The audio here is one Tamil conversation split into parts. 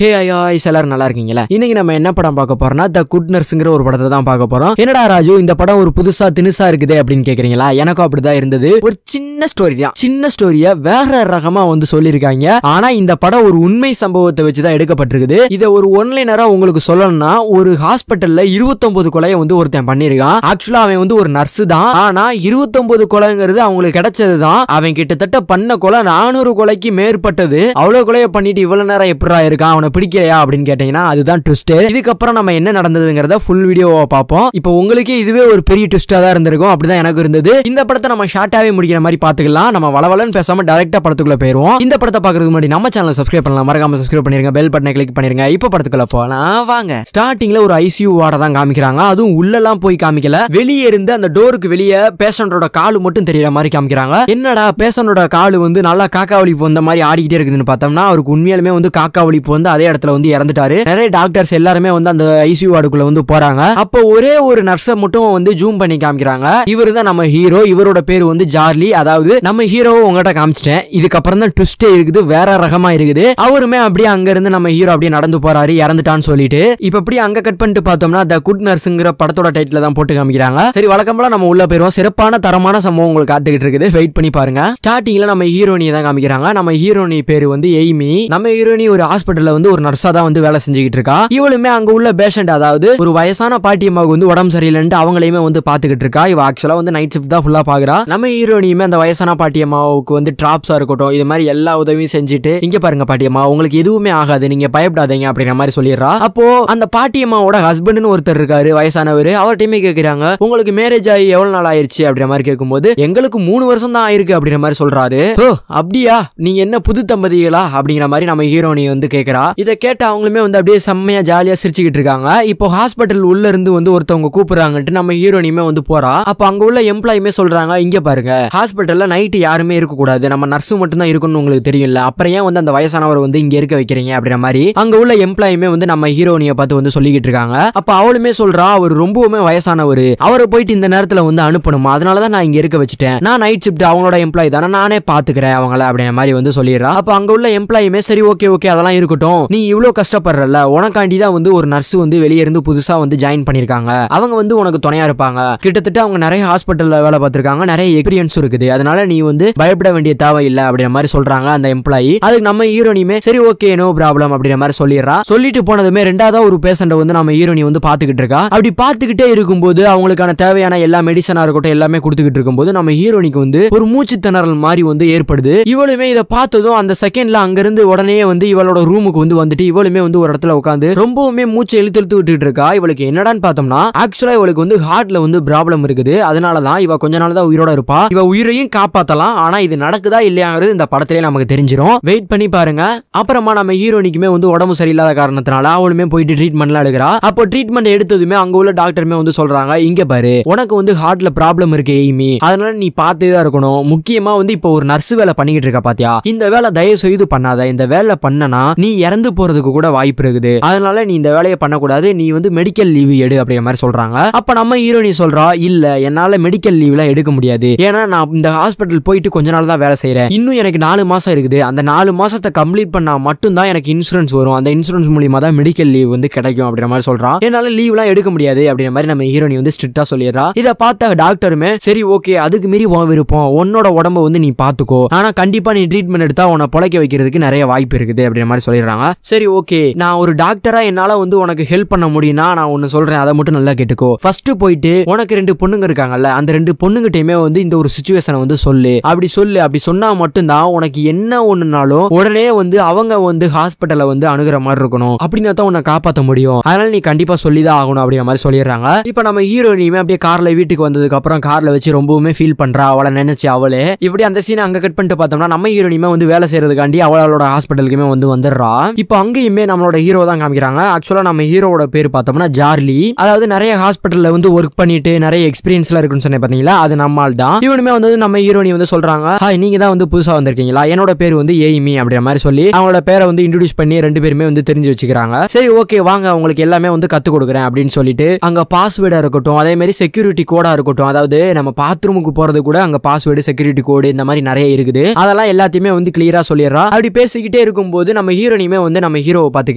ஹே ஐஸ் எல்லாரும் நல்லா இருக்கீங்களா? இன்னைக்கு நம்ம என்ன படம் பார்க்க போறோம்னா த குட் நர்ஸ்ங்கிற ஒரு படத்தை தான் பார்க்க போறோம். என்னடா ராஜு இந்த படம் ஒரு புதுசா தினுசா இருக்குது அப்படின்னு கேக்குறீங்களா? எனக்கும் அப்படிதான் இருந்தது. ஒரு சின்ன ஸ்டோரி தான். சின்ன ஸ்டோரிய வேற ரகமா சொல்லியிருக்காங்க. ஆனா இந்த படம் ஒரு உண்மை சம்பவத்தை வச்சுதான் எடுக்கப்பட்டிருக்குது. இதை ஒரு ஒன்லைனரா உங்களுக்கு சொல்லணும்னா, ஒரு ஹாஸ்பிட்டல்ல 29 கொலையை ஒருத்தன் பண்ணிருக்கான். ஆக்சுவலா அவன் ஒரு நர்ஸ் தான். ஆனா 29 கொலைங்கிறது அவங்களுக்கு கிடைச்சதுதான். அவன் கிட்டத்தட்ட பண்ண கொலை 400 கொலைக்கு மேற்பட்டது. அவ்வளவு கொலையை பண்ணிட்டு இவ்வளவு நேரம் எப்படா இருக்கான், பிடிக்கலையா அப்படின்னு கேட்டீங்கன்னா அதுதான் ட்விஸ்ட். இதுக்கப்புறம் நம்ம என்ன நடந்ததுங்கிறத ஃபுல் வீடியோவா பார்ப்போம். இப்போ உங்களுக்கே இதுவே ஒரு பெரிய ட்விஸ்டா தான் இருந்திருக்கும். அப்படிதான் எனக்கு இருந்தது. இந்த படத்தை நம்ம ஷார்ட்டாவே முடிக்கிற மாதிரி பாத்துக்கலாம். நம்ம வளவலன்னு பேசாம டைரக்டா படத்துக்குள்ள போயிருவோம். இந்த படத்தை பார்க்கறதுக்கு முன்னாடி நம்ம சேனலை சப்ஸ்கிரைப் பண்ணலாம். மறக்காம சப்ஸ்கிரைப் பண்ணிருங்க, பெல் பட்டனை கிளிக் பண்ணிருங்க. இப்போ படத்துக்குள்ள போலாம் வாங்க. ஸ்டார்டிங்ல ஒரு ஐசியூ வார்டை தான் காமிக்கிறாங்க. அதுவும் உள்ளெல்லாம் போய் காமிக்கல. வெளியே இருந்து அந்த டோருக்கு வெளியே பேஷண்டோட காலு மட்டும் தெரியற மாதிரி காமிக்கிறாங்க. என்னடா பேஷண்டோட காலு நல்லா காக்கா வலிப்பு வந்த மாதிரி ஆடிக்கிட்டே இருக்குதுன்னு பார்த்தோம்னா, அவருக்கு உண்மையாலுமே காக்கா வலிப்பு அதே இடத்துல இறந்துட்டாரு. நிறைய டாக்டர்ஸ் எல்லாருமே அந்த ஐசியூ வார்டுக்குள்ள போறாங்க. அப்போ ஒரே ஒரு நர்ஸை மட்டும் ஜூம் பண்ணி காமிக்கிறாங்க. இவரு தான் நம்ம ஹீரோ. இவரோட பேர் ஜார்லி. அதாவது நம்ம ஹீரோவை உங்ககிட்ட காமிச்சிட்டேன். இதுக்கப்புறம் தான் ட்விஸ்டே இருக்குது, வேற ரகமா இருக்குது. அவருமே அப்படியே அங்க இருந்து நம்ம ஹீரோ அப்படியே நடந்து போறாரு, இறந்துட்டான்னு சொல்லிட்டு. இப்ப அப்படியே அங்க கட் பண்ணிட்டு பார்த்தோம்னா த குட் நர்ஸ்ங்கிற படத்தோட டைட்டில் தான் போட்டு காமிக்கிறாங்க. சரி, வழக்கம் போல நம்ம உள்ள போயிருவோம். சிறப்பான தரமான சம்பவம் உங்களுக்கு காத்துக்கிட்டு இருக்குது. வெயிட் பண்ணி பாருங்க. ஸ்டார்டிங்ல நம்ம ஹீரோனியை தான் காமிக்கிறாங்க. நம்ம ஹீரோனி பேரு எய்மி. நம்ம ஹீரோனி ஒரு ஹாஸ்பிட்டல்ல ஒரு நர்ஸா தான் வேலை செஞ்சுக்கிட்டு இருக்கா. இவளுமே அங்க உள்ள பேஷண்ட், அதாவது ஒரு வயசான பாட்டியம்மாவுக்கு உடம்பு சரியில்லைன்னு அவங்களையுமே பாத்துக்கிட்டு இருக்கா. இவ ஆக்சுவலா நைட் ஷிஃப்ட் தான் ஃபுல்லா பாக்குறா. நம்ம ஹீரோனியுமே அந்த வயசான பாட்டியம்மாவுக்கு டிராப்ஸா இருக்கட்டும், இது மாதிரி எல்லா உதவியும் செஞ்சுட்டு, இங்க பாருங்க பாட்டியம்மா, உங்களுக்கு எதுவுமே ஆகாது, நீங்க பயப்படாதீங்க அப்படிங்கிற மாதிரி சொல்லிடுறா. அப்போ அந்த பாட்டியம்மாவோட ஹஸ்பண்ட்னு ஒருத்தர் இருக்காரு, வயசானவர். அவர்கிட்டயுமே கேக்குறாங்க, உங்களுக்கு மேரேஜ் ஆகி எவ்வளவு நாள் ஆயிருச்சு அப்படிங்கிற மாதிரி கேட்கும்போது, எங்களுக்கு 3 வருஷம் தான் ஆயிருக்கு அப்படிங்கிற மாதிரி சொல்றாரு. ஓ அப்படியா, நீங்க என்ன புது தம்பதிகளா அப்படிங்கிற மாதிரி நம்ம ஹீரோனி கேக்குறா. இதை கேட்ட அவங்களுமே அப்படியே செம்மையா ஜாலியா சிரிச்சுக்கிட்டு இருக்காங்க. இப்போ ஹாஸ்பிட்டல் உள்ள இருந்து ஒருத்தவங்க கூப்பிடுறாங்கட்டு நம்ம ஹீரோனியுமே போறா. அப்ப அங்க உள்ள எம்ப்ளாயுமே சொல்றாங்க, இங்க பாருங்க, ஹாஸ்பிட்டல்ல நைட் யாருமே இருக்க கூடாது, நம்ம நர்ஸ் மட்டும் தான் இருக்கணும்னு உங்களுக்கு தெரியல, அப்புறம் ஏன் அந்த வயசானவர் இங்க இருக்க வைக்கிறீங்க அப்படிங்கிற மாதிரி அங்க உள்ள எம்ப்ளாயுமே நம்ம ஹீரோனியை பார்த்து சொல்லிக்கிட்டு இருக்காங்க. அப்ப அவளுமே சொல்றா, அவர் ரொம்பவுமே வயசானவர், அவரை போயிட்டு இந்த நேரத்துல அனுப்பணுமா, அதனாலதான் நான் இங்க இருக்க வச்சுட்டேன், நான் நைட் ஷிஃப்ட் அவங்களோட எம்ப்ளாய் தானே, நானே பாத்துக்கிறேன் அவங்கள அப்படிங்கிற மாதிரி சொல்லிடுறா. அப்ப அங்க உள்ள எம்ப்ளாயுமே சரி ஓகே ஓகே அதெல்லாம் இருக்கட்டும், நீ இவ்வளவு கஷ்டப்படுறல, உனக்காண்டி தான் ஒரு நர்ஸ் வெளியே இருந்து புதுசா ஜாயின் பண்ணிருக்காங்க, அவங்க உனக்கு துணையா இருப்பாங்க, கிட்டத்தட்ட அவங்க நிறைய ஹாஸ்பிட்டல்ல வேலை பார்த்திருக்காங்க, நிறைய எக்ஸ்பீரியன்ஸ் இருக்குது, அதனால நீ பயப்பட வேண்டிய தேவை இல்ல அப்படிங்கிற மாதிரி சொல்றாங்க அந்த எம்ப்ளாயி. அதுக்கு நம்ம ஹீரோனியுமே சரி ஓகே நோ ப்ராப்ளம் அப்படிங்கிற மாதிரி சொல்லிடுறா. சொல்லிட்டு போனதுமே ரெண்டாவது ஒரு பேஷண்ட நம்ம ஹீரோனி பாத்துக்கிட்டு இருக்கா. அப்படி பாத்துக்கிட்டே இருக்கும்போது அவங்களுக்கான தேவையான எல்லா மெடிசனா இருக்கட்டும் எல்லாமே கொடுத்துக்கிட்டு இருக்கும்போது நம்ம ஹீரோனிக்கு ஒரு மூச்சு திணறல் மாதிரி ஏற்படுது. இவளுமே இதை பார்த்ததும் அந்த செகண்ட்ல அங்க இருந்து உடனே இவளோட ரூமுக்கு வந்துட்டு இவளுமே ஒரு இடத்துல உட்காந்து ரொம்பவுமே மூச்சை இழுத்து விட்டுட்டு இருக்கா. இவளுக்கு என்னடான்னு பார்த்தோம்னா, ஆக்சுவலா இவளுக்கு ஹார்ட்ல ப்ராப்ளம் இருக்குது. அதனாலதான் இவ கொஞ்ச நாள் தான் உயிரோட இருப்பா. இவ உயிரையும் காப்பாத்தலாம். ஆனா இது நடக்குதா இல்லையாங்கிறது இந்த படத்திலே நமக்கு தெரிஞ்சிடும். வெயிட் பண்ணி பாருங்க. அப்புறமா நம்ம ஹீரோனிக்குமே உடம்பு சரியில்லாத காரணத்தினால அவளுமே போயிட்டு ட்ரீட்மெண்ட்லாம் எடுக்கிறா. அப்போ ட்ரீட்மெண்ட் எடுத்ததுமே அங்க உள்ள டாக்டருமே சொல்றாங்க, இங்க பாரு, உனக்கு ஹார்ட்ல ப்ராப்ளம் இருக்கு எய்மி, அதனால நீ பார்த்தே தான் இருக்கணும். முக்கியமா இப்போ ஒரு நர்ஸ் வேலை பண்ணிக்கிட்டு இருக்க பாத்தியா, இந்த வேலை தயவு செய்து பண்ணாத, இந்த வேலை பண்ணனா நீ இறந்து போறதுக்கு கூட வாய்ப்பு இருக்குது, அதனால நீ இந்த வேலையை பண்ணக்கூடாது, நீ மெடிக்கல் லீவ் எடு அப்படிங்கிற மாதிரி சொல்றாங்க. அப்ப நம்ம ஹீரோனி சொல்றா, இல்ல என்னால மெடிக்கல் லீவ்லாம் எடுக்க முடியாது, ஏன்னா நான் இந்த ஹாஸ்பிட்டல் போயிட்டு கொஞ்ச நாள் தான் வேலை செய்யறேன், இன்னும் எனக்கு 4 மாசம் இருக்குது, அந்த 4 மாசத்தை கம்ப்ளீட் பண்ணா மட்டும் தான் எனக்கு இன்சூரன்ஸ் வரும், அந்த இன்சூரன்ஸ் மூலியமா தான் மெடிக்கல் லீவ் கிடைக்கும் அப்படிங்கிற மாதிரி சொல்றான். என்னால லீவ்லாம் எடுக்க முடியாது அப்படிங்கிற மாதிரி நம்ம ஹீரோனி ஸ்ட்ரிக்ட்டா சொல்லிடுறா. இதை பார்த்த டாக்டருமே சரி ஓகே, அதுக்கு மீறி விருப்பம், உன்னோட உடம்ப நீ பாத்துக்கோ, ஆனா கண்டிப்பா நீ ட்ரீட்மெண்ட் எடுத்தா உன்னை பொழைக்க வைக்கிறதுக்கு நிறைய வாய்ப்பு இருக்குது அப்படிங்கிற மாதிரி சொல்லிடுறாங்க. சரி ஓகே, நான் ஒரு டாக்டரா என்னால உனக்கு ஹெல்ப் பண்ண முடியும்னா நான் ஒன்னு சொல்றேன், அதை மட்டும் நல்லா கேட்டுக்கோ. ஃபர்ஸ்ட் போயிட்டு உனக்கு 2 பொண்ணுங்க இருக்காங்கல்ல, அந்த 2 பொண்ணுகிட்டயுமே இந்த ஒரு சிச்சுவேஷனை சொல்லு. அப்படி சொன்னா மட்டும்தான் உனக்கு என்ன ஒண்ணுனாலும் உடனே அவங்க ஹாஸ்பிட்டலை அணுகிற மாதிரி இருக்கணும், அப்படின்னா தான் உன்னை காப்பாற்ற முடியும், அதனால நீ கண்டிப்பா சொல்லிதான் ஆகணும் அப்படிங்கிற மாதிரி சொல்லிடுறாங்க. இப்ப நம்ம ஹீரோனியுமே அப்படியே கார்ல வீட்டுக்கு வந்ததுக்கு அப்புறம் கார்ல வச்சு ரொம்பவுமே ஃபீல் பண்றா. அவளை நினைச்சு அவளே இப்படி அந்த சீனை அங்க கட் பண்ணிட்டு பார்த்தோம்னா நம்ம ஹீரோனியுமே வேலை செய்யறதுக்காண்டி அவளோட ஹாஸ்பிட்டலுக்குமே வந்துடுறா. இப்போ அங்கேயுமே நம்மளோட ஹீரோ தான் காமிக்கிறாங்க. ஆக்சுவலா நம்ம ஹீரோவோட பேர் பார்த்தோம்னா ஜார்லி. அதாவது நிறைய ஹாஸ்பிட்டல்ல ஒர்க் பண்ணிட்டு நிறைய எக்ஸ்பீரியன்ஸ்ல இருக்குன்னு சொன்னேன் பாத்தீங்களா, அது நம்மால் தான். இவனுமே நம்ம ஹீரோனி சொல்றாங்க, ஹாய் நீங்க தான் புதுசா வந்திருக்கீங்களா, என்னோட பேர் எய்மி அப்படிங்கிற மாதிரி சொல்லி அவங்களோட பேரை இன்ட்ரோடியூஸ் பண்ணி 2 பேருமே தெரிஞ்சு வச்சுக்கிறாங்க. சரி ஓகே வாங்க, உங்களுக்கு எல்லாமே கத்து கொடுக்குறேன் அப்படின்னு சொல்லிட்டு அங்க பாஸ்வேர்டா இருக்கட்டும், அதே மாதிரி செக்யூரிட்டி கோடா இருக்கட்டும், அதாவது நம்ம பாத்ரூமுக்கு போறது கூட அங்க பாஸ்வேர்டு செக்யூரிட்டி கோடு இந்த மாதிரி நிறைய இருக்குது, அதெல்லாம் எல்லாத்தையுமே கிளியரா சொல்லிடுறா. அப்படி பேசிக்கிட்டே இருக்கும்போது நம்ம ஹீரோனியுமே வந்து நம்ம ஹீரோவை பார்த்து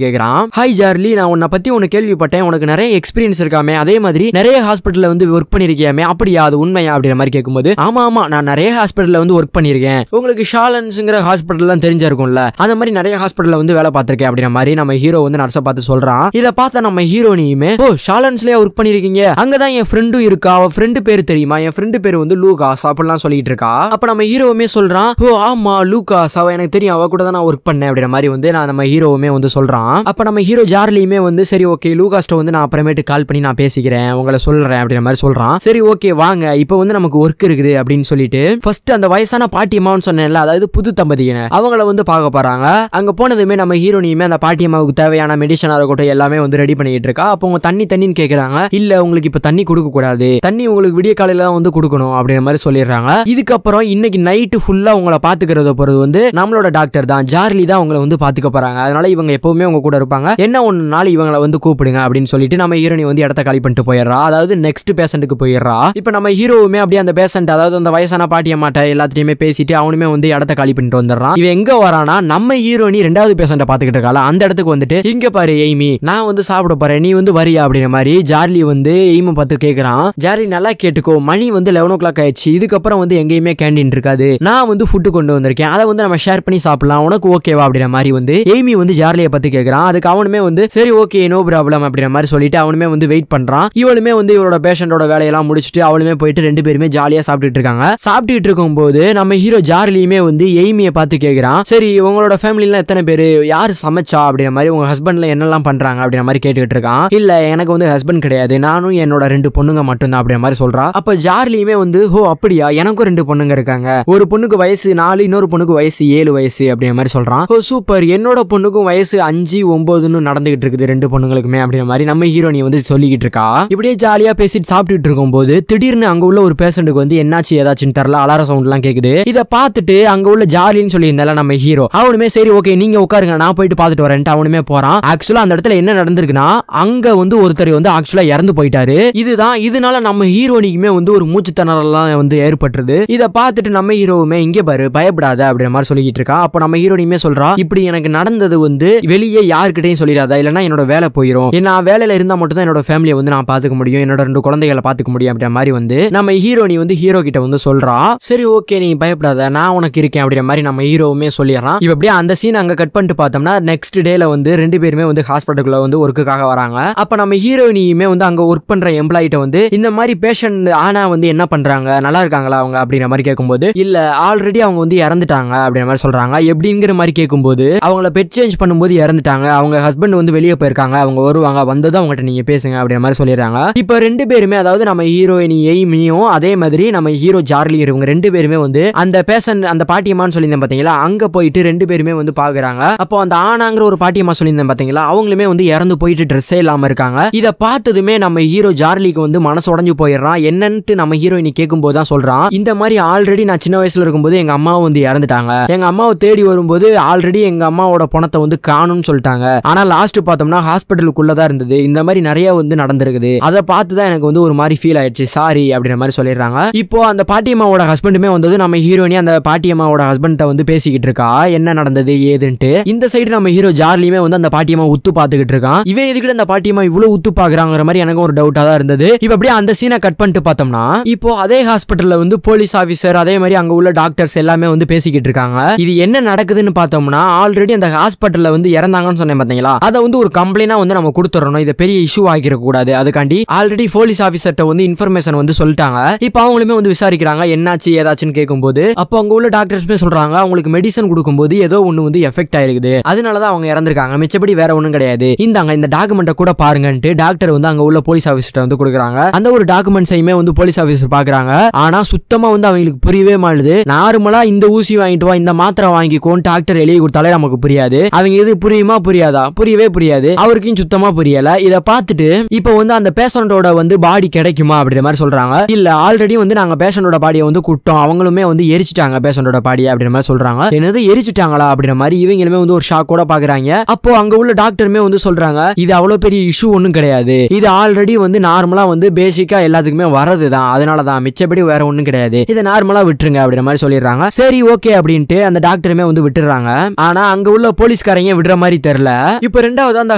கேக்குறான், ஹாய் ஜார்லி, நான் உன்னை பத்தி உனக்கு கேள்விப்பட்டேன், உனக்கு நிறைய எக்ஸ்பீரியன்ஸ் இருக்காமே, அதே மாதிரி நிறைய ஹாஸ்பிட்டல்ல வந்து ஒர்க் பண்ணிருக்கியாமே, அப்படியா, அது உண்மையா அப்படிங்கிற மாதிரி கேட்கும்போது, ஆமா ஆமா நான் நிறைய ஹாஸ்பிட்டல்ல வந்து ஒர்க் பண்ணிருக்கேன், உங்களுக்கு ஷாலன்ஸ்ங்கிற ஹாஸ்பிட்டல்லாம் தெரிஞ்சிருக்கும்ல, அந்த மாதிரி நிறைய ஹாஸ்பிட்டல்ல வந்து வேலை பார்த்திருக்கேன் அப்படிங்கிற மாதிரி நம்ம ஹீரோ வந்து நர்ஸை பார்த்து சொல்றான். இதை பார்த்தா நம்ம ஹீரோனியுமே, ஓ ஷாலன்ஸ்லயே ஒர்க் பண்ணிருக்கீங்க, அங்கதான் என் ஃப்ரெண்டும் இருக்கா, அவ ஃப்ரெண்டு பேரு தெரியுமா, என் ஃப்ரெண்டு பேரு வந்து லூகாஸ் அப்படிலாம் சொல்லிட்டு இருக்கா. அப்ப நம்ம ஹீரோவுமே சொல்றான், ஓ ஆமா லூகாஸ், அவ எனக்கு தெரியும், அவ கூட தான் நான் ஒர்க் பண்ணேன் அப்படிங்கிற மாதிரி வந்து நான் நம்ம ஹீரோவுமே வந்து சொல்றான். அப்ப நம்ம ஹீரோ ஜார்லியுமே வந்து சரி ஓகே லூகாஸ்ட வந்து நான் அப்புறமேட்டு கால் பண்ணி நான் பேசிக்கிறேன், உங்களை சொல்றேன் அப்படிங்கிற மாதிரி சொல்றான். சரி ஓகே வாங்க, இப்போ வந்து நமக்கு ஒர்க் இருக்குது அப்படின்னு சொல்லிட்டு ஃபர்ஸ்ட் அந்த வயசான பாட்டியம்மான்னு சொன்னேன்ல, அதாவது புது தம்பதியின அவங்கள வந்து பார்க்க போறாங்க. அங்க போனதுமே நம்ம ஹீரோனியுமே அந்த பாட்டியம்மாவுக்கு தேவையான மெடிசனா இருக்கட்டும் எல்லாமே வந்து ரெடி பண்ணிட்டு இருக்கா. அப்போ அவங்க தண்ணின்னு கேக்குறாங்க. இல்ல உங்களுக்கு இப்ப தண்ணி கொடுக்க கூடாது, தண்ணி உங்களுக்கு விடிய காலையில தான் வந்து கொடுக்கணும் அப்படிங்கிற மாதிரி சொல்லிடுறாங்க. இதுக்கப்புறம் இன்னைக்கு நைட்டு ஃபுல்லா உங்களை பாத்துக்கிறத போறது வந்து நம்மளோட டாக்டர் தான், ஜார்லி தான் உங்களை வந்து பாத்துக்க போறாங்க, அதனால இவங்க எப்பவுமே உங்க கூட இருப்பாங்க, என்ன ஒன்னு நாள் இவங்களை வந்து கூப்பிடுங்க அப்படின்னு சொல்லிட்டு நம்ம ஹீரோனி வந்து இடத்த காலி பண்ணிட்டு போயிடுறா. அதாவது நெக்ஸ்ட் பேஷண்ட்டுக்கு போயிடுறா. இப்ப நம்ம ஹீரோவுமே அப்படியே அந்த பேஷண்ட், அதாவது அந்த வயசான பாட்டியம்மாட்ட எல்லாத்தையுமே பேசிட்டு அவனுமே வந்து இடத்த காலி பண்ணிட்டு வந்துடுறான். இவன் எங்க வரானா, நம்ம ஹீரோனி ரெண்டாவது பேஷண்ட பாத்துக்கிட்டு இருக்கால அந்த இடத்துக்கு வந்துட்டு, இங்க பாரு எய்மி, நான் வந்து சாப்பிட போறேன், நீ வந்து வரியா அப்படிங்கிற மாதிரி ஜார்லி வந்து எய்மை பார்த்து கேட்கறான். ஜார்லி நல்லா கேட்டுக்கோ, மணி வந்து 11 o'clock ஆயிடுச்சு, இதுக்கப்புறம் வந்து எங்கேயுமே கேண்டீன் இருக்காது, நான் வந்து ஃபுட்டு கொண்டு வந்திருக்கேன், அதை வந்து நம்ம ஷேர் பண்ணி சாப்பிடலாம், உனக்கு ஓகேவா அப்படிங்கிற மாதிரி வந்து எய்மி வந்து ஜார்லியை பத்தி கேட்கறான். அதுக்கு அவனுமே வந்து சரி ஓகே நோ ப்ராப்ளம் அப்படிங்கிற மாதிரி சொல்லிட்டு அவனுமே வந்து வெயிட் பண்றான். இவளுமே வந்து இவளோட பேஷண்டோட வேலையெல்லாம் முடிச்சுட்டு அவளுமே போயிட்டு ரெண்டு பேருமே ஜாலியா சாப்பிட்டுட்டு இருக்காங்க. சாப்பிட்டுட்டு இருக்கும்போது நம்ம ஹீரோ ஜார்லியுமே வந்து எய்மியை பார்த்து கேட்கறான், சரி உங்களோட ஃபேமிலில எத்தனை பேரு, யாரு சமைச்சா அப்படிங்கிற மாதிரி, உங்க ஹஸ்பண்ட்ல என்னெல்லாம் பண்றாங்க அப்படிங்கிற மாதிரி கேட்டுக்கிட்டு இருக்கான். இல்ல எனக்கு வந்து ஹஸ்பண்ட் கிடையாது, நானும் என்னோட 2 பொண்ணுங்க மட்டும்தான் அப்படிங்கிற மாதிரி சொல்றா. அப்ப ஜார்லியுமே வந்து ஓ அப்படியா, எனக்கும் 2 பொண்ணுங்க இருக்காங்க, ஒரு பொண்ணுக்கு வயசு 4, இன்னொரு பொண்ணுக்கு வயசு 7 வயசு அப்படிங்கிற மாதிரி சொல்றான். ஓ சூப்பர், என்னோட பொண்ணுக்கும் வயசு 5, 9 நடந்துகிட்டு இருக்குது 2 பொண்ணுங்களுக்குமே அப்படிங்கிற மாதிரி நம்ம ஹீரோனி வந்து சொல்லிக்கிட்டு இருக்கா. இப்படியே ஜாலியா பேசிட்டு சாப்பிட்டுட்டு இருக்கும்போது திடீர்னு அங்க உள்ள ஒரு பேஷண்ட்டுக்கு வந்து என்னாச்சு ஏதாச்சும் தெரியல, அலார சவுண்ட் எல்லாம் கேக்குது. இதை பார்த்துட்டு அங்க உள்ள ஜார்லின்னு சொல்லியிருந்தால நம்ம ஹீரோ, அவனுமே சரி ஓகே நீங்க உட்காருங்க நான் போயிட்டு பார்த்துட்டு வரேன்ட்டு அவனுமே போறான். ஆக்சுவலா அந்த இடத்துல என்ன நடந்திருக்குன்னா, அங்க வந்து ஒருத்தர் வந்து ஆக்சுவலா இறந்து போயிட்டாரு. இதுதான், இதனால நம்ம ஹீரோனிக்குமே வந்து ஒரு மூச்சு திணறலாம் வந்து ஏற்பட்டுருது. இதை பார்த்துட்டு நம்ம ஹீரோவுமே இங்க பாரு பயப்படாத அப்படிங்கிற மாதிரி சொல்லிட்டு இருக்கா. அப்ப நம்ம ஹீரோனியுமே சொல்றா, இப்படி எனக்கு நடந்தது வந்து வெளியே யாருக்கிட்டையும் சொல்லிடாதா, இல்லைன்னா என்னோட வேலை போயிடும், நான் வேலையில இருந்தா மட்டும் தான் என்னோட ஃபேமிலியை வந்து நான் பாத்துக்க முடியும், என்னோட 2 குழந்தைகளை பாத்துக்க முடியும் அப்படிங்கிற மாதிரி வந்து நம்ம ஹீரோனி வந்து ஹீரோ கிட்ட வந்து சொல்றா. சரி ஓகே நீ பயப்படாத, நான் உனக்கு இருக்கேன் அப்படிங்கிற மாதிரி நம்ம ஹீரோவுமே சொல்லிடுறான். இப்ப அப்படியே அந்த சீன் அங்க கட் பண்ணிட்டு பார்த்தோம்னா நெக்ஸ்ட் டேல வந்து 2 பேருமே வந்து ஹாஸ்பிட்டலுக்குள்ள வந்து ஒர்க்குக்காக வராங்க. அப்ப நம்ம ஹீரோயினியுமே வந்து அங்க ஒர்க் பண்ற எம்ப்ளாயிட்ட வந்து இந்த மாதிரி பேஷண்ட் ஆனா வந்து என்ன பண்றாங்க, நல்லா இருக்காங்களா அவங்க அப்படிங்கிற மாதிரி கேட்கும்போது, இல்ல ஆல்ரெடி அவங்க வந்து இறந்துட்டாங்க அப்படிங்கிற மாதிரி சொல்றாங்க. எப்படிங்கிற மாதிரி கேட்கும்போது, அவங்கள பெட் சேஞ்ச் பண்ணும்போது இறந்துட்டாங்க, அவங்க ஹஸ்பண்ட் வந்து வெளியே போயிருக்காங்க, அவங்க வருவாங்க, வந்ததும் அவங்ககிட்ட நீங்க பேசுங்க அப்படிங்கிற மாதிரி சொல்லிடுறாங்க. இப்ப 2 பேருமே, அதாவது நம்ம ஹீரோயினி எய்மியும் அதே மாதிரி நம்ம ஹீரோ ஜார்லி இவங்க 2 பேருமே வந்து அந்த பேஷண்ட், அந்த பாட்டியம்மான்னு சொல்லியிருந்தேன் பாத்தீங்களா, அங்க போயிட்டு 2 பேருமே வந்து பாக்குறாங்க. அப்போ அந்த ஆனாங்கிற ஒரு பாட்டியம்மா சொல்லியிருந்தேன் பாத்தீங்களா, அவங்களுமே வந்து இறந்து போயிட்டு ட்ரெஸ்ஸே இல்லாம இருக்காங்க. இதை பார்த்ததுமே நம்ம ஹீரோ ஜார்லிக்கு வந்து மனசு உடஞ்சு போயிடுறான். என்னன்ட்டு நம்ம ஹீரோயினி கேட்கும்போது தான் சொல்றான், இந்த மாதிரி ஆல்ரெடி நான் சின்ன வயசுல இருக்கும்போது எங்க அம்மாவும் வந்து இறந்துட்டாங்க, எங்க அம்மாவை தேடி வரும்போது ஆல்ரெடி எங்க அம்மாவோட பணத்தை வந்து காணும்னு சொல்லிட்டாங்க, ஆனா லாஸ்ட் பார்த்தோம்னா ஹாஸ்பிட்டலுக்குள்ளதான் இருந்தது, இந்த மாதிரி நிறைய வந்து நடந்திருக்குது, அதை பார்த்து தான் எனக்கு வந்து ஒரு மாதிரி ஃபீல் ஆயிடுச்சு, சாரி அப்படிங்கிற மாதிரி சொல்லிடுறாங்க. இப்போ அந்த பாட்டியம்மாவோட ஹஸ்பண்டுமே வந்தது நம்ம ஹீரோயினி அந்த பாட்டியம்மாவோட ஹஸ்பண்ட வந்து பேசிக்கிட்டு இருக்கா, என்ன நடந்தது ஏதுன்ட்டு. இந்த சைடு நம்ம ஹீரோ ஜார்லியுமே வந்து அந்த பாட்டியம்மா உத்து பார்த்துக்கிட்டு இருக்கான். இவன் எதுக்கிட்ட அந்த பாட்டியம்மா இவ்வளவு உத்து பாக்குறாங்கிற மாதிரி எனக்கு ஒரு டவுட்டா தான் இருந்தது. இப்ப அப்படியே அந்த சீனை கட் பண்ணிட்டு பார்த்தோம்னா, இப்போ அதே ஹாஸ்பிட்டல்ல வந்து போலீஸ் ஆபீசர் அதே மாதிரி அங்க உள்ள டாக்டர்ஸ் எல்லாமே வந்து பேசிக்கிட்டு இருக்காங்க. இது என்ன நடக்குதுன்னு பார்த்தோம்னா, ஆல்ரெடி அந்த ஹாஸ்பிட்டல்ல வந்து இறந்தாங்கன்னு சொன்னேன் பாத்தீங்களா, அதை வந்து ஒரு கம்ப்ளைண்டா வந்து நம்ம கொடுத்துறோம், இதை பெரிய இஷ்யூ ஆகிட கூடாது, அதுக்காண்டி ஆல்ரெடி போலீஸ் ஆபீசர்ட்ட வந்து இன்ஃபர்மேஷன் வந்து சொல்லிட்டாங்க. இப்போ அவங்களுமே வந்து விசாரிக்கிறாங்க என்னாச்சு ஏதாச்சுன்னு கேட்கும்போது, அப்போ அங்க உள்ள டாக்டர்ஸ்மே சொல்றாங்க, அவங்களுக்கு மெடிசன் கொடுக்கும்போது ஏதோ ஒண்ணு வந்து எஃபெக்ட் ஆயிருக்குது, அதனாலதான் அவங்க இறந்திருக்காங்க, மிச்சப்படி வேற ஒண்ணும் கிடையாது, இந்தாங்க இந்த டாக்குமெண்ட்டை கூட பாருங்கன்ட்டு டாக்டர் வந்து அங்க உள்ள போலீஸ் ஆபீசர்ட்ட வந்து கொடுக்குறாங்க. அந்த ஒரு டாக்குமெண்ட்ஸையுமே வந்து போலீஸ் ஆபீசர் பாக்குறாங்க. ஆனா சுத்தமா வந்து அவங்களுக்கு புரியவே மாட்டுது. நார்மலா இந்த ஊசி வாங்கிட்டு வா, இந்த மாத்திரை வாங்கிக்கோன்னு டாக்டர் எழுதி கொடுத்தாலே நமக்கு புரியாது, அவங்க இது புரியுமா புரியாதா, புரியவே புரியாது, அவருக்கும் சுத்தமா புரியல. இதை பார்த்துட்டு இப்போ வந்து அந்த பேஷண்டோட வந்து பாடி கிடைக்குமா அப்படிங்கிற மாதிரி சொல்றாங்க. இல்ல ஆல்ரெடி வந்து நாங்க பேஷண்டோட பாடியை வந்து கூட்டோம், அவங்களுமே வந்து எரிச்சிட்டாங்க பேஷண்டோட பாடியை அப்படிங்கிற மாதிரி சொல்றாங்க. என்னது எரிச்சிட்டாங்களா அப்படிங்கிற மாதிரி இவங்களுமே வந்து ஒரு ஷாக்கோட பாக்குறாங்க. அப்போ அங்க உள்ள டாக்டருமே வந்து சொல்றாங்க, இது அவ்வளவு பெரிய இஷ்யூ ஒன்றும் கிடையாது, இது ஆல்ரெடி வந்து நார்மலா வந்து பேசிக்கா எல்லாத்துக்குமே வரதுதான், அதனாலதான், மிச்சப்படி வேற ஒண்ணும் கிடையாது, இதை நார்மலா விட்டுருங்க அப்படிங்கிற மாதிரி சொல்லிடுறாங்க. சரி ஓகே அப்படின்ட்டு அந்த டாக்டருமே வந்து விட்டுறாங்க. ஆனா அங்க உள்ள போலீஸ் போலீஸ்காரங்க விடுற மாதிரி தெரியல. இப்ப ரெண்டாவது அந்த